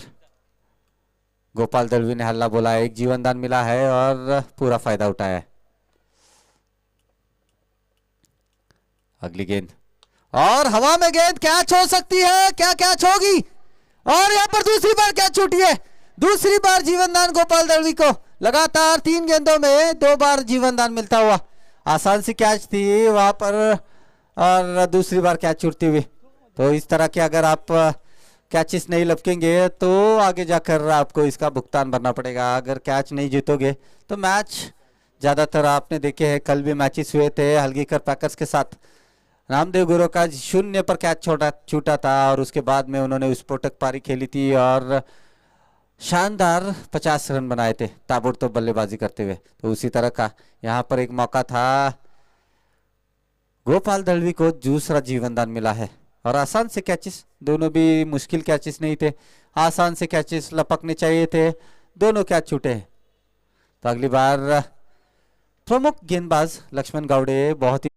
गोपाल दलवी ने हल्ला बोला, एक जीवनदान मिला है और पूरा फायदा उठाया है। अगली गेंद और हवा में गेंद कैच हो सकती है, क्या कैच होगी? और यहाँ पर दूसरी बार कैच छूटी है, दूसरी बार जीवनदान गोपाल दलवी को। लगातार 3 गेंदों में 2 बार जीवनदान मिलता हुआ, आसान सी कैच थी वहां पर और दूसरी बार कैच छूटती हुई। तो इस तरह के अगर आप कैचेस नहीं लपकेंगे तो आगे जाकर आपको इसका भुगतान भरना पड़ेगा। अगर कैच नहीं जीतोगे तो मैच ज्यादातर आपने देखे हैं, कल भी मैचेस हुए थे हल्गीकर पैकर्स के साथ, रामदेव गुरु का 0 पर कैच छूटा था और उसके बाद में उन्होंने विस्फोटक पारी खेली थी और शानदार 50 रन बनाए थे ताबड़तोड़ बल्लेबाजी करते हुए। तो उसी तरह का यहाँ पर एक मौका था, गोपाल दलवी को दूसरा जीवनदान मिला है और आसान से कैचेस, दोनों भी मुश्किल कैचेस नहीं थे, आसान से कैचेस लपकने चाहिए थे, दोनों कैच छूटे हैं। तो अगली बार प्रमुख गेंदबाज लक्ष्मण गावड़े बहुत ही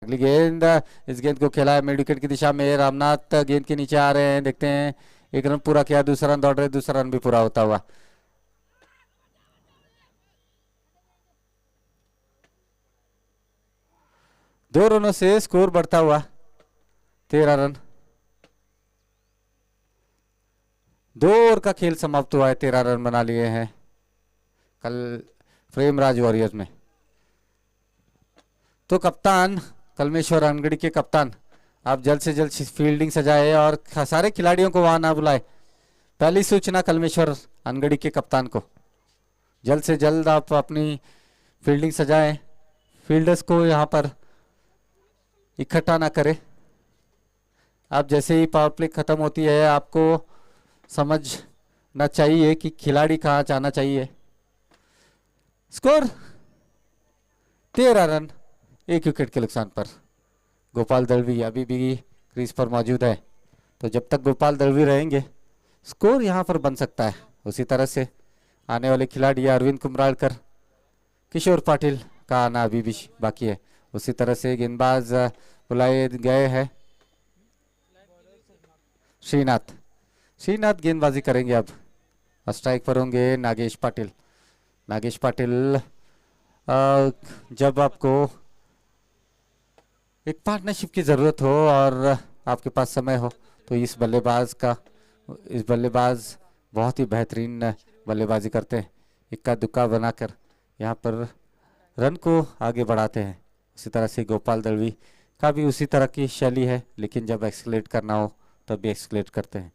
अगली गेंद, इस गेंद को खेला है मिड विकेट की दिशा में, रामनाथ गेंद के नीचे आ रहे हैं, देखते हैं, एक रन पूरा किया, दूसरा रन दौड़ रहे, दूसरा रन भी पूरा होता हुआ। दो रनों से स्कोर बढ़ता हुआ 13 रन। 2 ओवर का खेल समाप्त हुआ है, 13 रन बना लिए हैं कल प्रेमराज वॉरियर्स में। तो कप्तान कलमेश्वर अनगढ़ी के कप्तान, आप जल्द से जल्द फील्डिंग सजाए और सारे खिलाड़ियों को वहां ना बुलाए। पहली सूचना कलमेश्वर अनगढ़ी के कप्तान को, जल्द से जल्द आप अपनी फील्डिंग सजाएं, फील्डर्स को यहाँ पर इकट्ठा ना करें। आप जैसे ही पावर प्ले खत्म होती है आपको समझना चाहिए कि खिलाड़ी कहाँ जाना चाहिए। स्कोर 13 रन, 1 विकेट के नुकसान पर। गोपाल दलवी अभी भी क्रीज पर मौजूद है, तो जब तक गोपाल दलवी रहेंगे स्कोर यहाँ पर बन सकता है। उसी तरह से आने वाले खिलाड़ी अरविंद कुमरालकर, किशोर पाटिल का आना अभी भी बाकी है। उसी तरह से गेंदबाज बुलाए गए हैं श्रीनाथ गेंदबाजी करेंगे अब। स्ट्राइक पर होंगे नागेश पाटिल। नागेश पाटिल, जब आपको एक पार्टनरशिप की जरूरत हो और आपके पास समय हो तो इस बल्लेबाज बहुत ही बेहतरीन बल्लेबाजी करते हैं, इक्का दुक्का बनाकर यहाँ पर रन को आगे बढ़ाते हैं। उसी तरह से गोपाल दलवी का भी उसी तरह की शैली है, लेकिन जब एक्सलेट करना हो तब भी एक्सलेट करते हैं।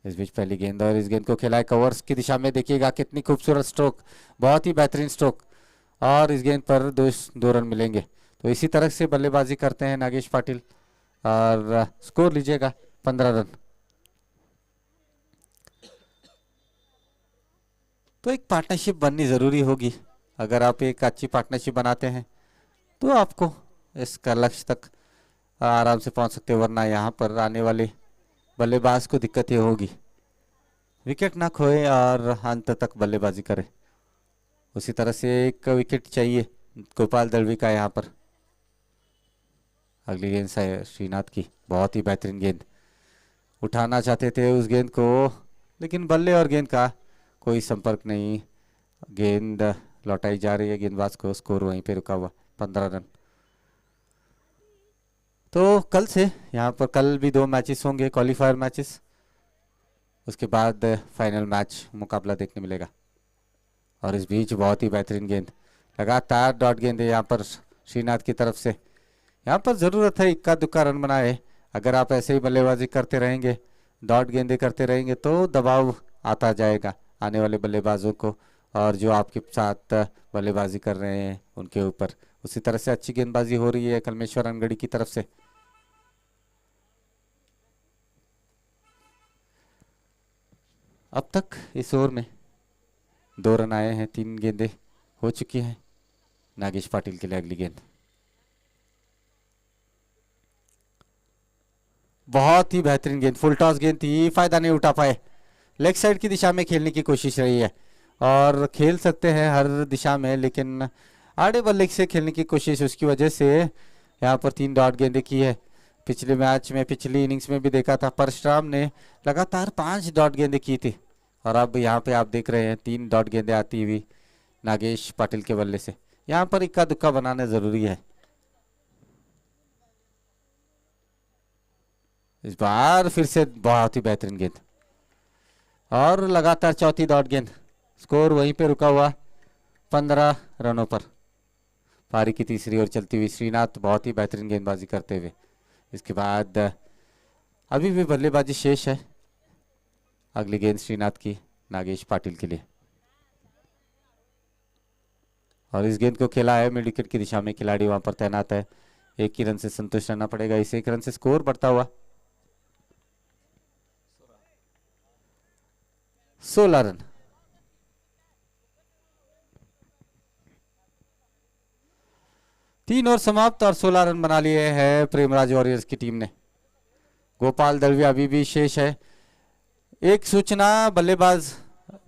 इस बीच पहली गेंद और इस गेंद को खेला है कवर्स की दिशा में, देखिएगा कितनी खूबसूरत स्ट्रोक, बहुत ही बेहतरीन स्ट्रोक, और इस गेंद पर 2 रन मिलेंगे। तो इसी तरह से बल्लेबाजी करते हैं नागेश पाटिल और स्कोर लीजिएगा 15 रन। तो एक पार्टनरशिप बननी जरूरी होगी अगर आप एक अच्छी पार्टनरशिप बनाते हैं तो आपको इसका लक्ष्य तक आराम से पहुंच सकते हो, वरना यहाँ पर आने वाले बल्लेबाज को दिक्कत ये होगी विकेट ना खोए और अंत तक बल्लेबाजी करे। उसी तरह से एक विकेट चाहिए गोपाल दलवी का यहाँ पर। अगली गेंद श्रीनाथ की, बहुत ही बेहतरीन गेंद, उठाना चाहते थे उस गेंद को लेकिन बल्ले और गेंद का कोई संपर्क नहीं। गेंद लौटाई जा रही है गेंदबाज को, स्कोर वहीं पे रुका हुआ 15 रन। तो कल से यहाँ पर कल भी 2 मैचेस होंगे, क्वालिफायर मैचेस, उसके बाद फाइनल मैच मुकाबला देखने मिलेगा। और इस बीच बहुत ही बेहतरीन गेंद, लगातार डॉट गेंद है यहाँ पर श्रीनाथ की तरफ से। यहाँ पर ज़रूरत है इक्का दुक्का रन बनाए। अगर आप ऐसे ही बल्लेबाजी करते रहेंगे, डॉट गेंदे करते रहेंगे तो दबाव आता जाएगा आने वाले बल्लेबाजों को और जो आपके साथ बल्लेबाजी कर रहे हैं उनके ऊपर। उसी तरह से अच्छी गेंदबाजी हो रही है कलमेश्वर अनगढ़ी की तरफ से। अब तक इस ओवर में 2 रन आए हैं, 3 गेंदें हो चुकी हैं। नागेश पाटिल के लिए अगली गेंद, बहुत ही बेहतरीन गेंद, फुल टॉस गेंद थी, फायदा नहीं उठा पाए। लेग साइड की दिशा में खेलने की कोशिश रही है और खेल सकते हैं हर दिशा में, लेकिन आड़े बल्ले से खेलने की कोशिश, उसकी वजह से यहाँ पर 3 डॉट गेंदें की है। पिछले मैच में, पिछली इनिंग्स में भी देखा था परशुराम ने लगातार 5 डॉट गेंदें की थी और अब यहाँ पे आप देख रहे हैं 3 डॉट गेंदें आती हुई नागेश पाटिल के बल्ले से। यहाँ पर इक्का दुक्का बनाना जरूरी है। इस बार फिर से बहुत ही बेहतरीन गेंद और लगातार चौथी डॉट गेंद, स्कोर वहीं पे रुका हुआ 15 रनों पर। पारी की तीसरी ओर चलती हुई श्रीनाथ बहुत ही बेहतरीन गेंदबाजी करते हुए। इसके बाद अभी भी बल्लेबाजी शेष है। अगली गेंद श्रीनाथ की नागेश पाटिल के लिए और इस गेंद को खेला है मिड विकेट की दिशा में, खिलाड़ी वहां पर तैनात है। 1 ही रन से संतुष्ट रहना पड़ेगा। इस 1 रन से स्कोर बढ़ता हुआ 16 रन। तीन ओवर समाप्त और 16 रन बना लिए हैं प्रेमराज वॉरियर्स की टीम ने। गोपाल दलवी अभी भी शेष है। एक सूचना बल्लेबाज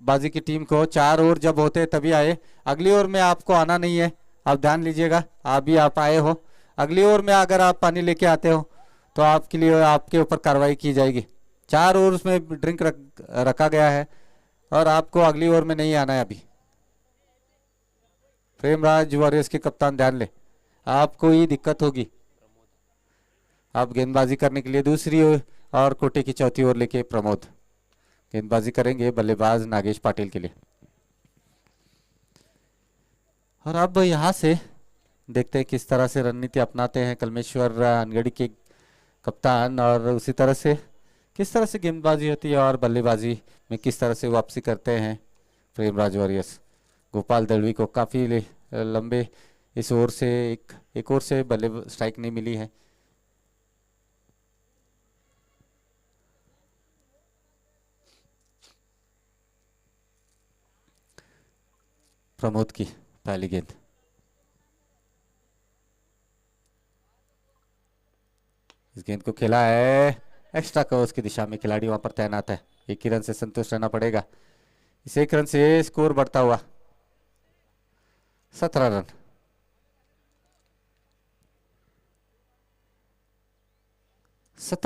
बाजी की टीम को, 4 ओवर जब होते तभी आए, अगली ओवर में आपको आना नहीं है, आप ध्यान लीजिएगा। आप आए हो, अगली ओवर में अगर आप पानी लेके आते हो तो आपके लिए आपके ऊपर कार्रवाई की जाएगी। 4 ओवर में ड्रिंक रखा गया है और आपको अगली ओवर में नहीं आना है। अभी प्रेमराज वॉरियर्स के कप्तान ध्यान ले, आपको ही दिक्कत होगी। आप गेंदबाजी करने के लिए दूसरी और कोटे की चौथी ओवर लेके प्रमोद गेंदबाजी करेंगे बल्लेबाज नागेश पाटिल के लिए। और अब यहां से देखते हैं किस तरह से रणनीति अपनाते हैं कलमेश्वर अनगढ़ी के कप्तान और उसी तरह से किस तरह से गेंदबाजी होती है और बल्लेबाजी में किस तरह से वापसी करते हैं प्रेमराज वॉरियर्स। गोपाल दलवी को काफ़ी लंबे इस ओवर से एक ओवर से बल्ले स्ट्राइक नहीं मिली है। प्रमोद की पहली गेंद, इस गेंद को खेला है एक्स्ट्रा कवर्स की दिशा में, खिलाड़ी वहां पर तैनात है। 1 ही रन से संतुष्ट रहना पड़ेगा। इस 1 रन से स्कोर बढ़ता हुआ 17 रन।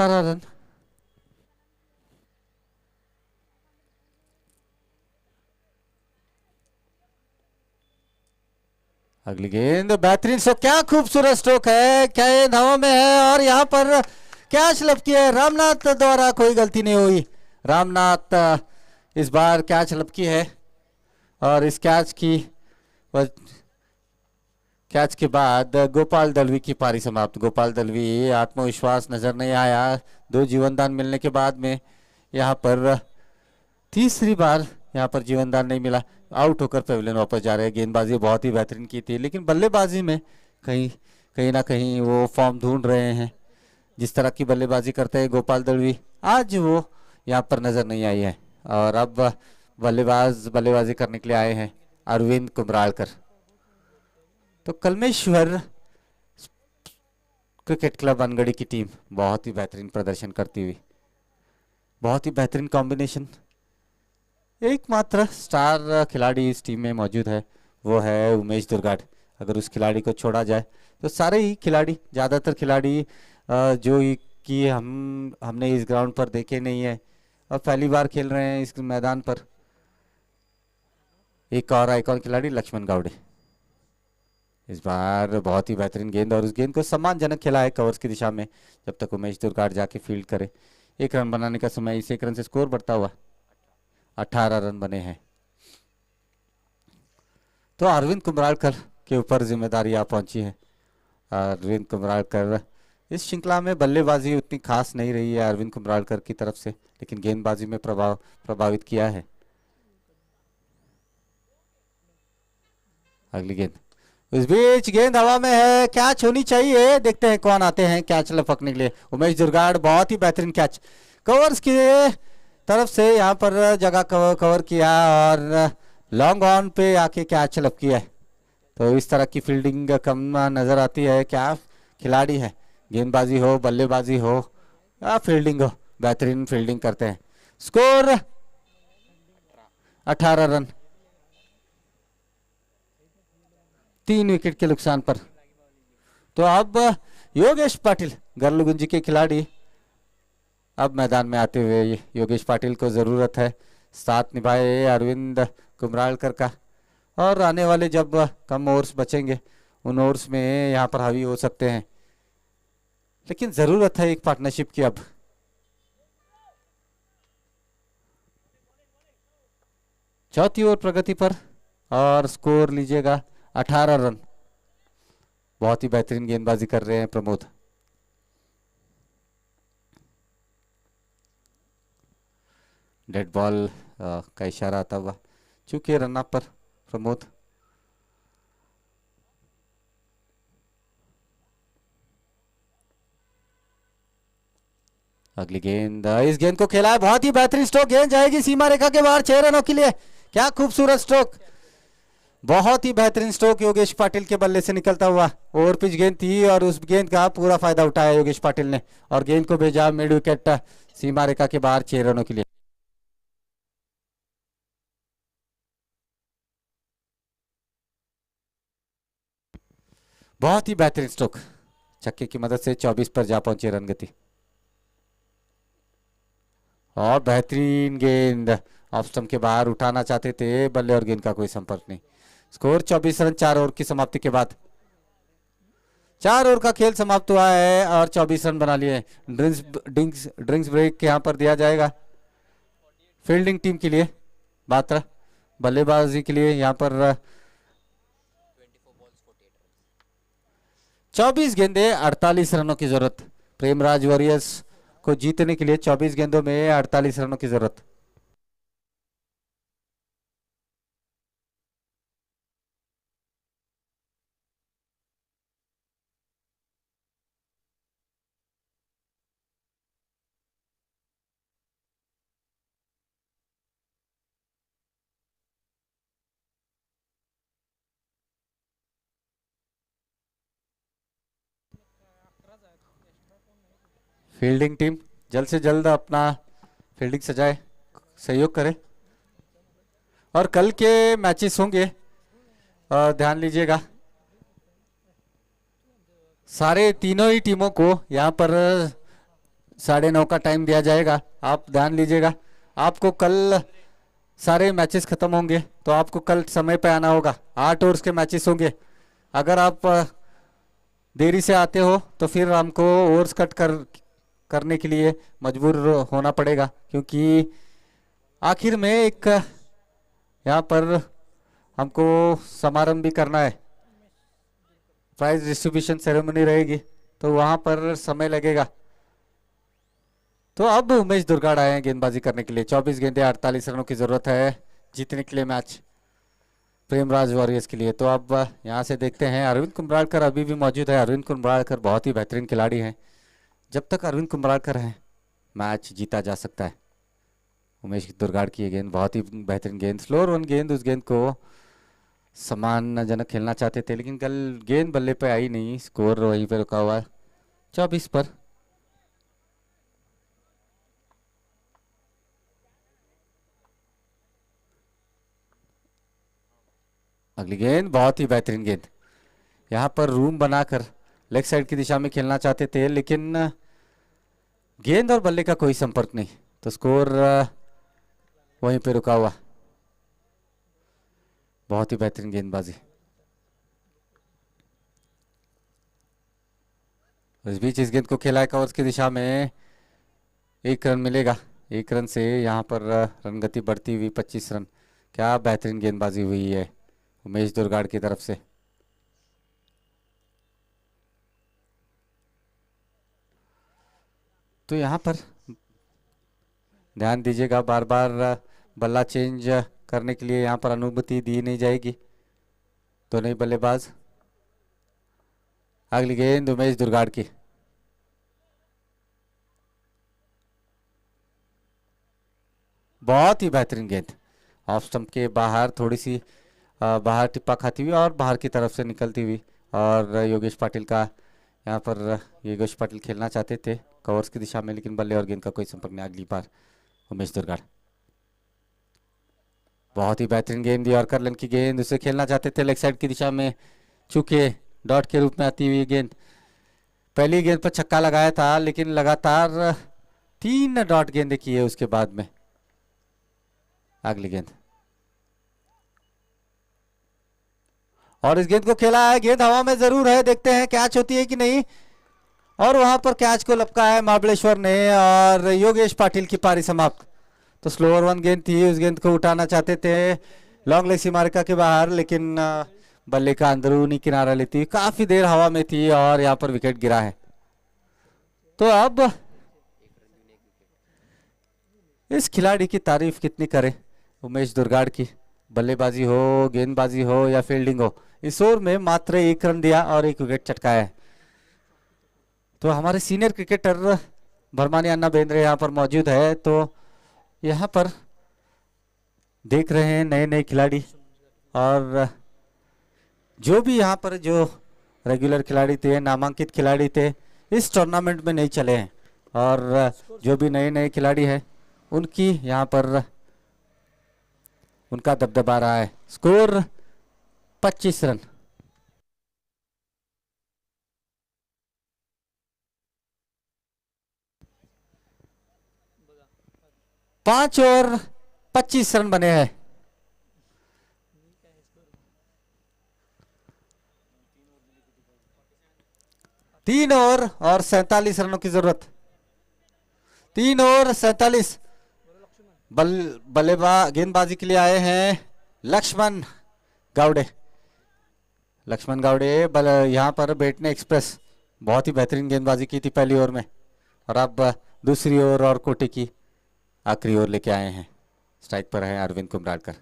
रन अगली गेंद बेहतरीन स्ट्रोक, क्या खूबसूरत स्ट्रोक है, क्या ये हवा में है और यहाँ पर कैच लपकी है। रामनाथ द्वारा कोई गलती नहीं हुई, रामनाथ इस बार कैच लपकी है और इस कैच के बाद गोपाल दलवी की पारी समाप्त। गोपाल दलवी आत्मविश्वास नजर नहीं आया 2 जीवनदान मिलने के बाद में, यहाँ पर तीसरी बार यहाँ पर जीवनदान नहीं मिला, आउट होकर पेविलियन वापस जा रहे हैं। गेंदबाजी बहुत ही बेहतरीन की थी लेकिन बल्लेबाजी में कहीं ना कहीं वो फॉर्म ढूंढ रहे हैं। जिस तरह की बल्लेबाजी करते हैं गोपाल दलवी, आज वो यहाँ पर नजर नहीं आई है। और अब बल्लेबाजी करने के लिए आए हैं अरविंद कुमरालकर। तो कलमेश्वर क्रिकेट क्लब अनगढ़ी की टीम बहुत ही बेहतरीन प्रदर्शन करती हुई, बहुत ही बेहतरीन कॉम्बिनेशन। एकमात्र स्टार खिलाड़ी इस टीम में मौजूद है, वो है उमेश दुर्गाड़। अगर उस खिलाड़ी को छोड़ा जाए तो सारे ही खिलाड़ी, ज़्यादातर खिलाड़ी जो कि हमने इस ग्राउंड पर देखे नहीं है और पहली बार खेल रहे हैं इस मैदान पर। एक और आइकॉन खिलाड़ी लक्ष्मण गावड़े, इस बार बहुत ही बेहतरीन गेंद और उस गेंद को सम्मानजनक खेला है कवर्स की दिशा में, जब तक उमेश दुर्गाड़ जाके फील्ड करे। एक रन बनाने का समय, इस एक रन से स्कोर बढ़ता हुआ 18 रन बने हैं। तो अरविंद कुमरालकर के ऊपर जिम्मेदारी आ पहुंची है। अरविंद कुमरालकर, इस श्रृंखला में बल्लेबाजी उतनी खास नहीं रही है अरविंद कुमरालकर की तरफ से, लेकिन गेंदबाजी में प्रभावित किया है। अगली गेंद, इस बीच गेंद हवा में है, कैच होनी चाहिए। देखते हैं कौन आते हैं कैच लपकने के लिए। उमेश दुर्गाड़, बहुत ही बेहतरीन कैच कवर्स की तरफ से यहाँ पर जगह कवर किया और लॉन्ग ऑन पे आके कैच लपकी है। तो इस तरह की फील्डिंग कम नजर आती है। क्या खिलाड़ी है, गेंदबाजी हो, बल्लेबाजी हो या फील्डिंग हो, बेहतरीन फील्डिंग करते हैं। स्कोर 18 रन, 3 विकेट के नुकसान पर। तो अब योगेश पाटिल, गर्लगुंजी के खिलाड़ी, अब मैदान में आते हुए योगेश पाटिल को जरूरत है साथ निभाए अरविंद कुमरालकर का, और आने वाले जब कम ओवर्स बचेंगे उन ओवर्स में यहाँ पर हावी हो सकते हैं, लेकिन जरूरत है एक पार्टनरशिप की। अब चौथी ओवर प्रगति पर और स्कोर लीजिएगा 18 रन। बहुत ही बेहतरीन गेंदबाजी कर रहे हैं प्रमोद। डेड बॉल का इशारा आता हुआ, चूंकि रन अप पर प्रमोद। अगली गेंद, इस गेंद को खेला है, बहुत ही बेहतरीन स्ट्रोक, गेंद जाएगी सीमा रेखा के बाहर 6 रनों के लिए। क्या खूबसूरत स्ट्रोक, बहुत ही बेहतरीन स्ट्रोक योगेश पाटिल के बल्ले से निकलता हुआ। ओवर पिच गेंद थी और उस गेंद का पूरा फायदा उठाया योगेश पाटिल ने और गेंद को भेजा मिड विकेट सीमा रेखा के बाहर 6 रनों के लिए। बहुत ही बेहतरीन स्ट्रोक, छक्के की मदद से 24 पर जा पहुंचे रन गति। और बेहतरीन गेंद ऑफ स्टंप के बाहर उठाना चाहते थे, बल्ले और गेंद का कोई संपर्क नहीं। स्कोर 24 रन 4 ओवर की समाप्ति के बाद। 4 ओवर का खेल समाप्त हुआ है और 24 रन बना लिए। ड्रिंक्स ब्रेक यहाँ पर दिया जाएगा फील्डिंग टीम के लिए, बात्रा बल्लेबाजी के लिए यहाँ पर 24 गेंदे 48 रनों की जरूरत। प्रेमराज वॉरियर्स को जीतने के लिए 24 गेंदों में 48 रनों की जरूरत। फील्डिंग टीम जल्द से जल्द अपना फील्डिंग सजाए, सहयोग करे। और कल के मैचेस होंगे, ध्यान लीजिएगा, सारे तीनों ही टीमों को यहाँ पर 9:30 का टाइम दिया जाएगा। आप ध्यान लीजिएगा, आपको कल सारे मैचेस खत्म होंगे तो आपको कल समय पे आना होगा। 8 ओवर्स के मैचेस होंगे। अगर आप देरी से आते हो तो फिर हमको ओवर्स कट करने के लिए मजबूर होना पड़ेगा, क्योंकि आखिर में एक यहाँ पर हमको समारंभ भी करना है, प्राइज डिस्ट्रीब्यूशन सेरेमनी रहेगी, तो वहाँ पर समय लगेगा। तो अब उमेश दुर्गाड़ आए हैं गेंदबाजी करने के लिए। 24 गेंदे 48 रनों की जरूरत है जीतने के लिए मैच प्रेमराज वॉरियर्स के लिए। तो अब यहाँ से देखते हैं, अरविंद कुमरालकर अभी भी मौजूद है। अरविंद कुमरालकर बहुत ही बेहतरीन खिलाड़ी हैं, जब तक अरविंद कुमरालकर हैं मैच जीता जा सकता है। उमेश दुर्गाड़ की ये गेंद बहुत ही बेहतरीन गेंद, स्लो रन गेंद, उस गेंद को सम्मानजनक खेलना चाहते थे, लेकिन कल गेंद बल्ले पे आई नहीं, स्कोर वहीं पे रुका हुआ 24 पर। अगली गेंद बहुत ही बेहतरीन गेंद, यहाँ पर रूम बनाकर लेग साइड की दिशा में खेलना चाहते थे, लेकिन गेंद और बल्ले का कोई संपर्क नहीं, तो स्कोर वहीं पे रुका हुआ। बहुत ही बेहतरीन गेंदबाजी। इस बीच इस गेंद को खेला है कवर्स की दिशा में, 1 रन मिलेगा। 1 रन से यहाँ पर रन गति बढ़ती हुई 25 रन। क्या बेहतरीन गेंदबाजी हुई है उमेश दुर्गाड़ की तरफ से। तो यहाँ पर ध्यान दीजिएगा, बार बार बल्ला चेंज करने के लिए यहाँ पर अनुमति दी नहीं जाएगी। तो नहीं बल्लेबाज। अगली गेंद उमेश दुर्गाड़ की, बहुत ही बेहतरीन गेंद, ऑफ स्टंप के बाहर, थोड़ी सी बाहर टिप्पा खाती हुई और बाहर की तरफ से निकलती हुई। और योगेश पाटिल का यहाँ पर, योगेश पाटिल खेलना चाहते थे कवर्स की दिशा में, लेकिन बल्ले और गेंद का कोई संपर्क नहीं। अगली बार उमेश दुर्गाड़, बहुत ही बेहतरीन गेंद, यॉर्कर लेन की गेंद, उसे खेलना चाहते थे लेग साइड की दिशा में, चूंकि डॉट के रूप में आती हुई गेंद। पहली गेंद पर छक्का लगाया था, लेकिन लगातार 3 डॉट गेंदें की है उसके बाद में। अगली गेंद, और इस गेंद को खेला है, गेंद हवा में जरूर है, देखते हैं कैच होती है कि नहीं। और वहां पर कैच को लपका है महाबलेश्वर ने, और योगेश पाटिल की पारी समाप्त। तो स्लोअर 1 गेंद थी, उस गेंद को उठाना चाहते थे लॉन्ग लेग सीमारेखा के बाहर, लेकिन बल्ले का अंदरूनी किनारा लेती हुई काफी देर हवा में थी और यहाँ पर विकेट गिरा है। तो अब इस खिलाड़ी की तारीफ कितनी करें, उमेश दुर्गाड़ की। बल्लेबाजी हो, गेंदबाजी हो या फील्डिंग हो, इस ओवर में मात्र 1 रन दिया और 1 विकेट चटकाया है। तो हमारे सीनियर क्रिकेटर भरमानी अन्ना बेंद्रे यहाँ पर मौजूद है। तो यहाँ पर देख रहे हैं नए नए खिलाड़ी, और जो भी यहाँ पर जो रेगुलर खिलाड़ी थे, नामांकित खिलाड़ी थे, इस टूर्नामेंट में नहीं चले हैं, और जो भी नए नए खिलाड़ी हैं उनकी यहाँ पर उनका दबदबा रहा है। Score 25 run. 5 और 25 रन बने हैं। तीन ओवर और 47 रनों की जरूरत। 3 ओवर 47। बल्लेबाज गेंदबाजी के लिए आए हैं लक्ष्मण गावड़े। लक्ष्मण गावड़े यहाँ पर बैटने एक्सप्रेस, बहुत ही बेहतरीन गेंदबाजी की थी पहली ओवर में, और अब दूसरी ओवर और कोटे की आखिरी ओवर लेके आए हैं। स्ट्राइक पर है अरविंद कुमराडकर।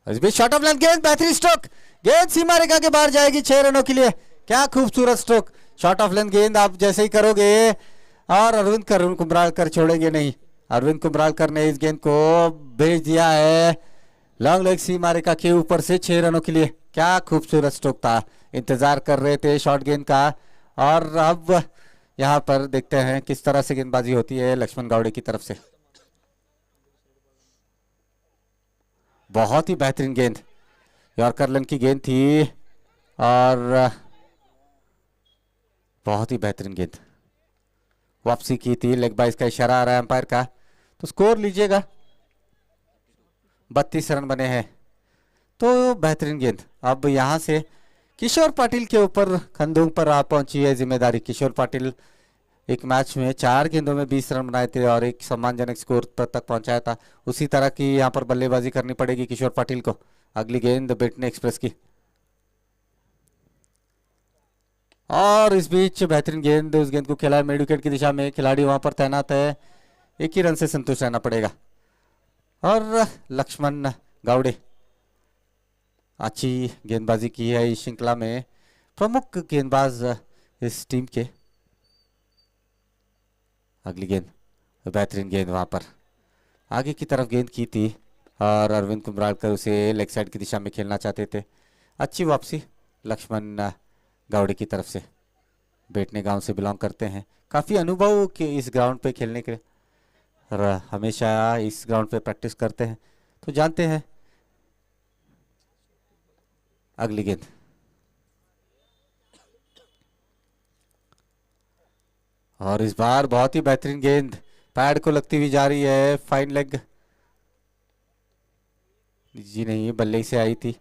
इस बीच शॉट ऑफ लेंथ गेंद, बेहतरीन स्ट्रोक, गेंद सीमा रेखा के बाहर जाएगी 6 रनों के लिए। क्या खूबसूरत स्ट्रोक, शॉट ऑफ लेंथ गेंद आप जैसे ही करोगे, और अरविंद कुमराडकर छोड़ेंगे नहीं। अरविंद कुमराडकर ने इस गेंद को भेज दिया है लॉन्ग लेग सीमा रेखा के ऊपर से 6 रनों के लिए। क्या खूबसूरत स्ट्रोक था, इंतजार कर रहे थे शॉर्ट गेंद का। और अब यहाँ पर देखते हैं किस तरह से गेंदबाजी होती है लक्ष्मण गावड़े की तरफ से। बहुत ही बेहतरीन गेंद, यॉर्कर लेन की गेंद थी, और बहुत ही बेहतरीन गेंद वापसी की थी। लेग बाइस का इशारा आ रहा है अंपायर का। तो स्कोर लीजिएगा, 32 रन बने हैं। तो बेहतरीन गेंद। अब यहां से किशोर पाटिल के ऊपर खंदों पर आ पहुंची है जिम्मेदारी। किशोर पाटिल एक मैच में 4 गेंदों में 20 रन बनाए थे और एक सम्मानजनक स्कोर तक पहुंचाया था। उसी तरह की यहां पर बल्लेबाजी करनी पड़ेगी किशोर पाटिल को। अगली गेंद बेटने एक्सप्रेस की, और इस बीच बेहतरीन गेंद, उस गेंद को खेला है मिड विकेट की दिशा में। खिलाड़ी वहां पर तैनात है, 1 ही रन से संतुष्ट रहना पड़ेगा। और लक्ष्मण गावड़े अच्छी गेंदबाजी की है इस श्रृंखला में, प्रमुख गेंदबाज इस टीम के। अगली गेंद बेहतरीन गेंद, वहां पर आगे की तरफ गेंद की थी और अरविंद कुमरालकर उसे लेग साइड की दिशा में खेलना चाहते थे। अच्छी वापसी लक्ष्मण गावड़े की तरफ से। बेटने गांव से बिलोंग करते हैं, काफ़ी अनुभव के इस ग्राउंड पे खेलने के, और हमेशा इस ग्राउंड पे प्रैक्टिस करते हैं तो जानते हैं। अगली गेंद और इस बार बहुत ही बेहतरीन गेंद पैड को लगती हुई जा रही है। फाइन लेग जी नहीं, बल्ले से आई थी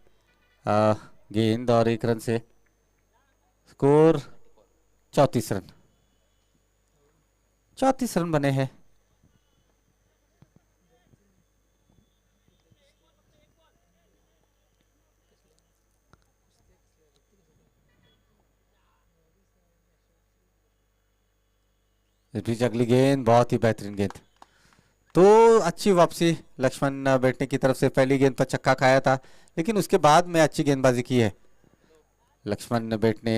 गेंद और 1 रन से स्कोर 34 रन। 34 रन बने हैं। इस बीच अगली गेंद बहुत ही बेहतरीन गेंद, तो अच्छी वापसी लक्ष्मण बैठने की तरफ से। पहली गेंद पर छक्का खाया था लेकिन उसके बाद में अच्छी गेंदबाजी की है लक्ष्मण बैठने।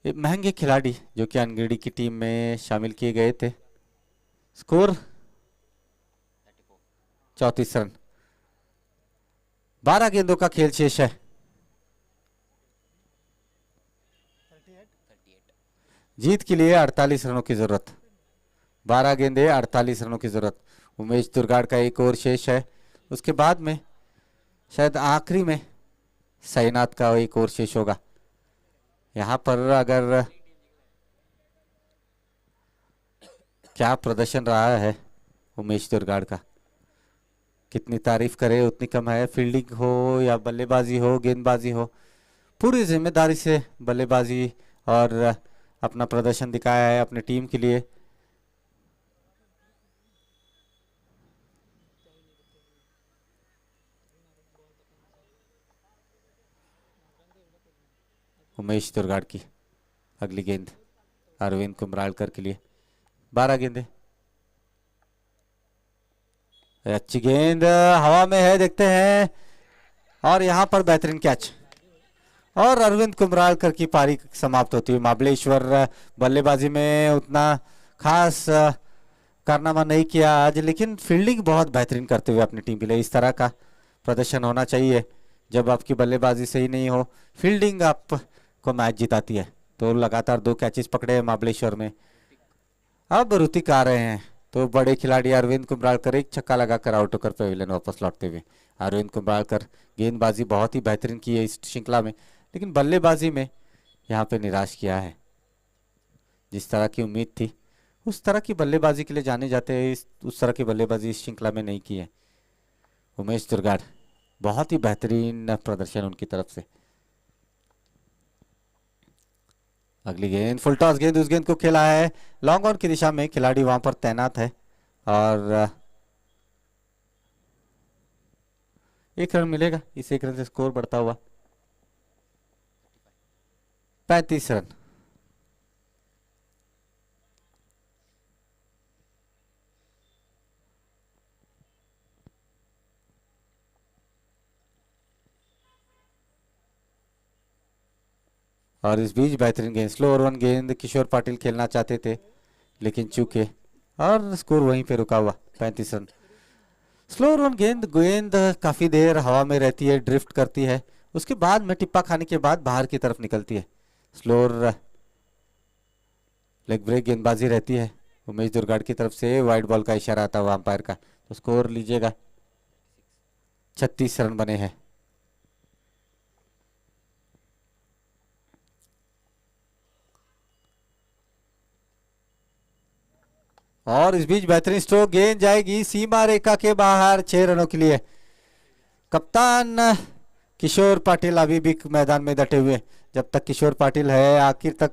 महंगे खिलाड़ी जो कि अनगढ़ी की टीम में शामिल किए गए थे। Score 34 run. 12 गेंदों का खेल शेष है। जीत के लिए 48 रनों की जरूरत। 12 गेंदे 48 रनों की जरूरत। उमेश दुर्गाड़ का एक ओवर शेष है, उसके बाद में शायद आखिरी में साईनाथ का एक ओवर शेष होगा। यहाँ पर अगर क्या प्रदर्शन रहा है उमेश दुर्गाड़ का, कितनी तारीफ करे उतनी कम है। फील्डिंग हो या बल्लेबाजी हो, गेंदबाजी हो, पूरी जिम्मेदारी से बल्लेबाजी और अपना प्रदर्शन दिखाया है अपनी टीम के लिए। उमेश दुर्गाड़ की अगली गेंद अरविंद कुमरालकर के लिए। 12 गेंदे, अच्छी गेंद हवा में है, देखते हैं, और यहां पर बेहतरीन कैच और अरविंद कुमरालकर की पारी समाप्त होती है। महाबलेश्वर बल्लेबाजी में उतना खास कारनामा नहीं किया आज, लेकिन फील्डिंग बहुत बेहतरीन करते हुए अपनी टीम के लिए। इस तरह का प्रदर्शन होना चाहिए। जब आपकी बल्लेबाजी सही नहीं हो, फील्डिंग आपको मैच जिताती है। तो लगातार 2 कैचेस पकड़े हैं महाबलेश्वर में। अब ऋतिक आ रहे हैं तो बड़े खिलाड़ी अरविंद कुमरालकर एक छक्का लगाकर आउट होकर पवेलियन वापस लौटते हुए। अरविंद कुमरालकर गेंदबाजी बहुत ही बेहतरीन की है इस श्रृंखला में, लेकिन बल्लेबाजी में यहाँ पे निराश किया है। जिस तरह की उम्मीद थी उस तरह की बल्लेबाजी के लिए जाने जाते हैं, उस तरह की बल्लेबाजी इस श्रृंखला में नहीं की है। उमेश दुर्गाड़ बहुत ही बेहतरीन प्रदर्शन उनकी तरफ से। अगली गेंद फुल टॉस गेंद, उस गेंद को खेला है लॉन्ग ऑन की दिशा में। खिलाड़ी वहां पर तैनात है और 1 रन मिलेगा। इस 1 रन से स्कोर बढ़ता हुआ 35 रन। और इस बीच बेहतरीन गेंद, स्लो ओवर 1 गेंद किशोर पाटिल खेलना चाहते थे लेकिन चूके, और स्कोर वहीं पे रुका हुआ 35 रन। स्लो ओवर 1 गेंद, गेंद काफी देर हवा में रहती है, ड्रिफ्ट करती है, उसके बाद में टिप्पा खाने के बाद बाहर की तरफ निकलती है। स्लोर लेग ब्रेक गेंदबाजी रहती है। उमेश दुर्गाड़ की तरफ से वाइड बॉल का इशारा आता हुआ अंपायर का, तो स्कोर लीजिएगा 36 रन बने हैं। और इस बीच बेहतरीन स्ट्रोक, गेंद जाएगी सीमा रेखा के बाहर 6 रनों के लिए। कप्तान किशोर पाटिल अभी भी मैदान में डटे हुए। जब तक किशोर पाटिल है आखिर तक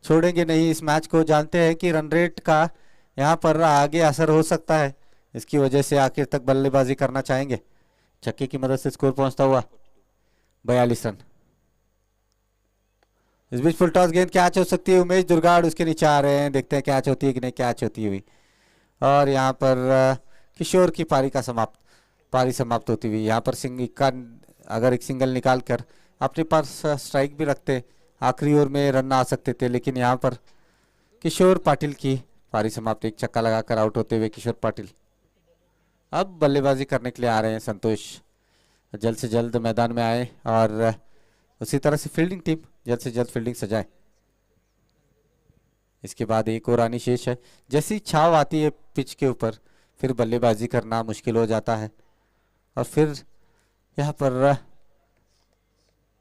छोड़ेंगे नहीं इस मैच को। जानते हैं कि रन रेट का यहाँ पर आगे असर हो सकता है, इसकी वजह से आखिर तक बल्लेबाजी करना चाहेंगे। छक्के की मदद से स्कोर पहुंचता हुआ 42 रन। इस बीच फुल टॉस गेंद कैच हो सकती है। उमेश दुर्गाड़ उसके नीचे आ रहे हैं, देखते हैं कैच होती है कि नहीं। कैच होती हुई और यहाँ पर किशोर की पारी समाप्त होती हुई। यहाँ पर अगर एक सिंगल निकाल कर अपने पास स्ट्राइक भी रखते, आखिरी ओवर में रन आ सकते थे, लेकिन यहाँ पर किशोर पाटिल की पारी समाप्त। एक छक्का लगाकर आउट होते हुए किशोर पाटिल। अब बल्लेबाजी करने के लिए आ रहे हैं संतोष, जल्द से जल्द मैदान में आए और उसी तरह से फील्डिंग टीम जल्द से जल्द फील्डिंग सजाए। इसके बाद एक और आनी शेष है। जैसी छाव आती है पिच के ऊपर फिर बल्लेबाजी करना मुश्किल हो जाता है और फिर यहाँ पर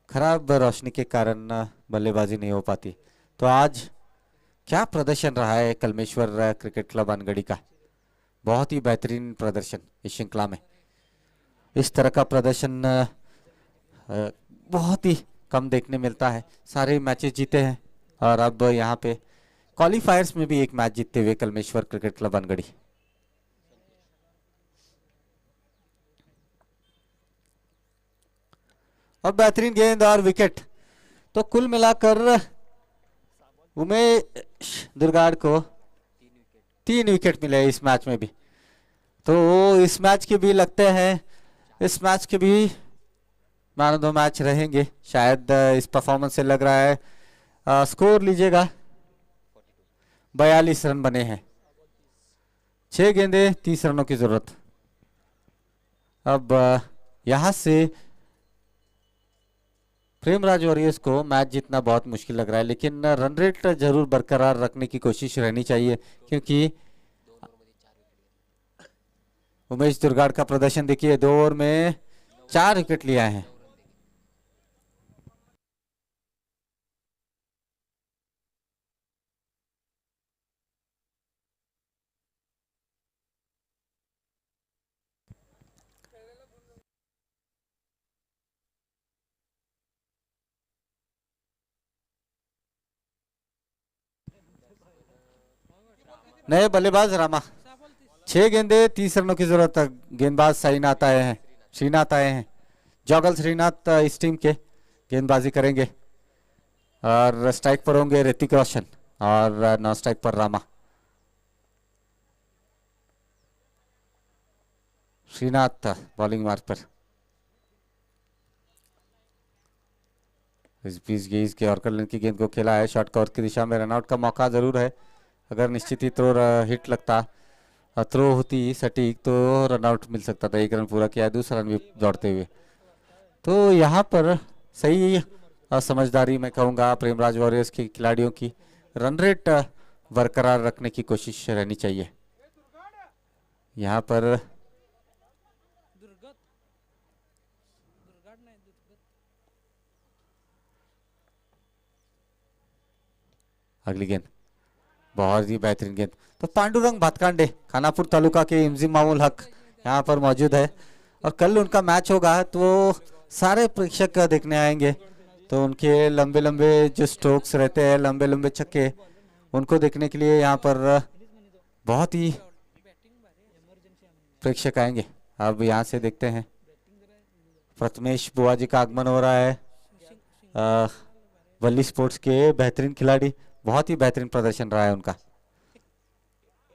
खराब रोशनी के कारण बल्लेबाजी नहीं हो पाती। तो आज क्या प्रदर्शन रहा है कलमेश्वर क्रिकेट क्लब अनगढ़ी का, बहुत ही बेहतरीन प्रदर्शन इस श्रृंखला में। इस तरह का प्रदर्शन बहुत ही कम देखने मिलता है। सारे मैचेस जीते हैं और अब यहाँ पे क्वालिफायर्स में भी एक मैच जीतते हुए कलमेश्वर क्रिकेट क्लब अनगढ़ी। और बेहतरीन गेंद और विकेट। तो कुल मिलाकर उमेश दुर्गाड़ को 3 विकेट मिले इस मैच में भी। तो इस मैच के भी लगते हैं, इस मैच के भी मैन ऑफ द मैच रहेंगे शायद। इस परफॉर्मेंस से लग रहा है। स्कोर लीजिएगा, 42 रन बने हैं, 6 गेंदे 30 रनों की जरूरत। अब यहां से प्रेमराज वॉरियर्स को मैच जीतना बहुत मुश्किल लग रहा है, लेकिन रन रेट जरूर बरकरार रखने की कोशिश रहनी चाहिए क्योंकि उमेश दुर्गाड़ का प्रदर्शन देखिए, 2 ओवर में 4 विकेट लिए हैं। नए बल्लेबाज रामा, 6 गेंदे 30 रनों की जरूरत। गेंदबाज श्रीनाथ आए हैं। जॉगल श्रीनाथ इस टीम के गेंदबाजी करेंगे और स्ट्राइक पर होंगे ऋतिक रोशन और नॉन स्ट्राइक पर रामा। श्रीनाथ बॉलिंग मार्ग पर। इस बीच के और कलन की गेंद को खेला है शॉर्ट कवर की दिशा में। रनआउट का मौका जरूर है, अगर निश्चित ही थ्रो हिट लगता, थ्रो होती सटीक तो रनआउट मिल सकता था। 1 रन पूरा किया, दूसरा रन भी दौड़ते हुए। तो यहाँ पर सही समझदारी मैं कहूँगा प्रेमराज वॉरियर्स के खिलाड़ियों की, रन रेट बरकरार रखने की कोशिश रहनी चाहिए। यहाँ पर अगली गेंद बहुत ही बेहतरीन गेंद। तो पांडुरंग भातकांडे खानापुर तालुका के इमजी मामूल हक यहाँ पर मौजूद है और कल उनका मैच होगा तो सारे प्रेक्षक देखने आएंगे। तो उनके लंबे लंबे जो स्ट्रोक्स रहते हैं, लंबे लंबे छक्के, उनको देखने के लिए यहाँ पर बहुत ही प्रेक्षक आएंगे। अब यहाँ से देखते हैं प्रथमेश बुआ जी का आगमन हो रहा है। वल्ली स्पोर्ट्स के बेहतरीन खिलाड़ी, बहुत ही बेहतरीन प्रदर्शन रहा है उनका।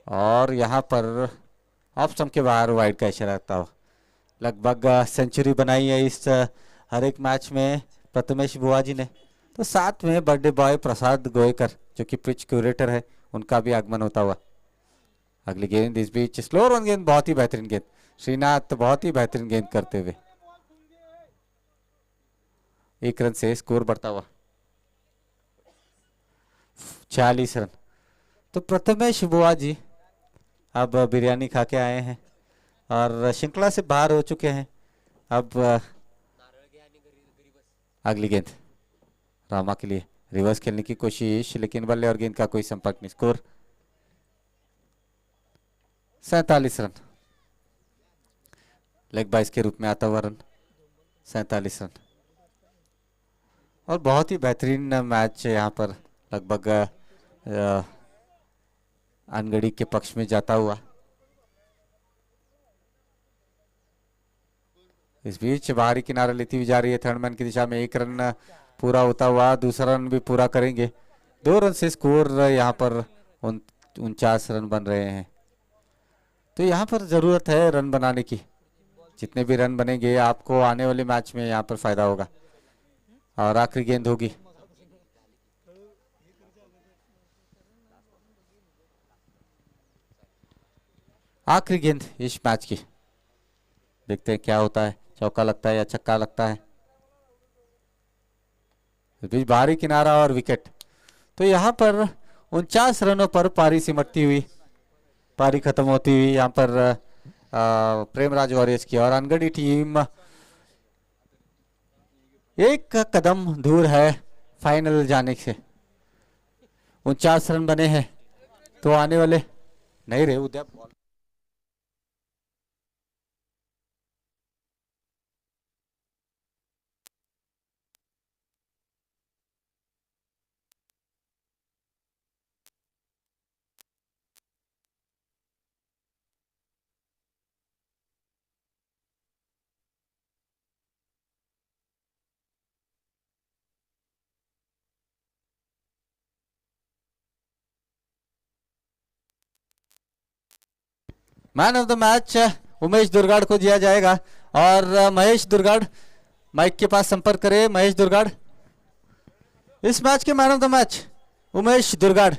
और यहाँ पर ऑफ स्टंप के बाहर वाइड का इशारा रखता हो। लगभग सेंचुरी बनाई है इस हर एक मैच में प्रथमेश बुआ जी ने। तो साथ में बर्थडे बॉय प्रसाद गोयकर जो कि पिच क्यूरेटर है, उनका भी आगमन होता हुआ। अगली गेंद इस बीच स्लो रन गेंद, बहुत ही बेहतरीन गेंद। श्रीनाथ बहुत ही बेहतरीन गेंद करते हुए 1 रन से स्कोर बढ़ता हुआ 46 रन। तो प्रथमेश बुआ जी अब बिरयानी खा के आए हैं और श्रृंखला से बाहर हो चुके हैं। अब अगली गेंद रामा के लिए रिवर्स खेलने की कोशिश, लेकिन बल्ले और गेंद का कोई संपर्क नहीं। Score 47 run. लेग बाइस के रूप में आता हुआ रन 47 रन। और बहुत ही बेहतरीन मैच यहाँ पर लगभग अनगढ़ी के पक्ष में जाता हुआ। इस बीच बाहरी किनारा लेती हुई जा रही है थर्ड मैन की दिशा में। 1 रन पूरा होता हुआ, दूसरा रन भी पूरा करेंगे। 2 रन से स्कोर यहाँ पर 49 रन बन रहे हैं। तो यहाँ पर जरूरत है रन बनाने की। जितने भी रन बनेंगे आपको आने वाले मैच में यहाँ पर फायदा होगा। और आखिरी गेंद होगी आखिरी गेंद इस मैच की देखते हैं क्या होता है, चौका लगता है या छक्का लगता है। इस बीच बाहरी किनारा और विकेट। तो यहाँ पर 49 रनों पर पारी सिमटती हुई, पारी खत्म होती हुई यहाँ पर प्रेमराज वॉरियर्स की, और अनगढ़ी टीम एक कदम दूर है फाइनल जाने से। 49 रन बने हैं तो आने वाले नहीं रहे Uday. Man of the match Umesh Durgad को दिया जाएगा, और महेश दुर्गाड़ माइक के पास संपर्क करें। महेश दुर्गाड़, इस मैच के man of the match Umesh Durgad.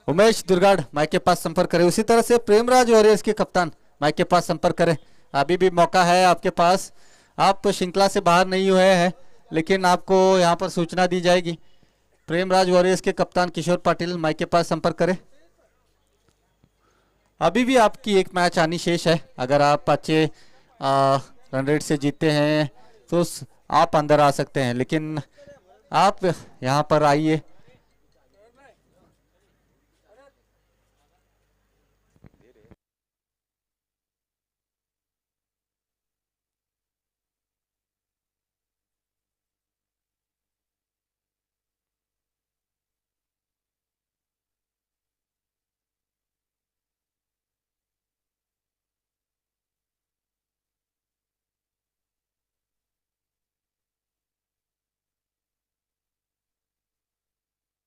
Umesh Durgad mike के पास संपर्क करें। उसी तरह से प्रेमराज वॉरियर्स के कप्तान माइक के पास संपर्क करें। अभी भी मौका है आपके पास, आप श्रृंखला से बाहर नहीं हुए हैं, लेकिन आपको यहाँ पर सूचना दी जाएगी। प्रेमराज वॉरियर्स के कप्तान किशोर पाटिल माइक के पास संपर्क करें। अभी भी आपकी एक मैच आनी शेष है। अगर आप अच्छे रन रेट से जीतते हैं तो आप अंदर आ सकते हैं, लेकिन आप यहाँ पर आइए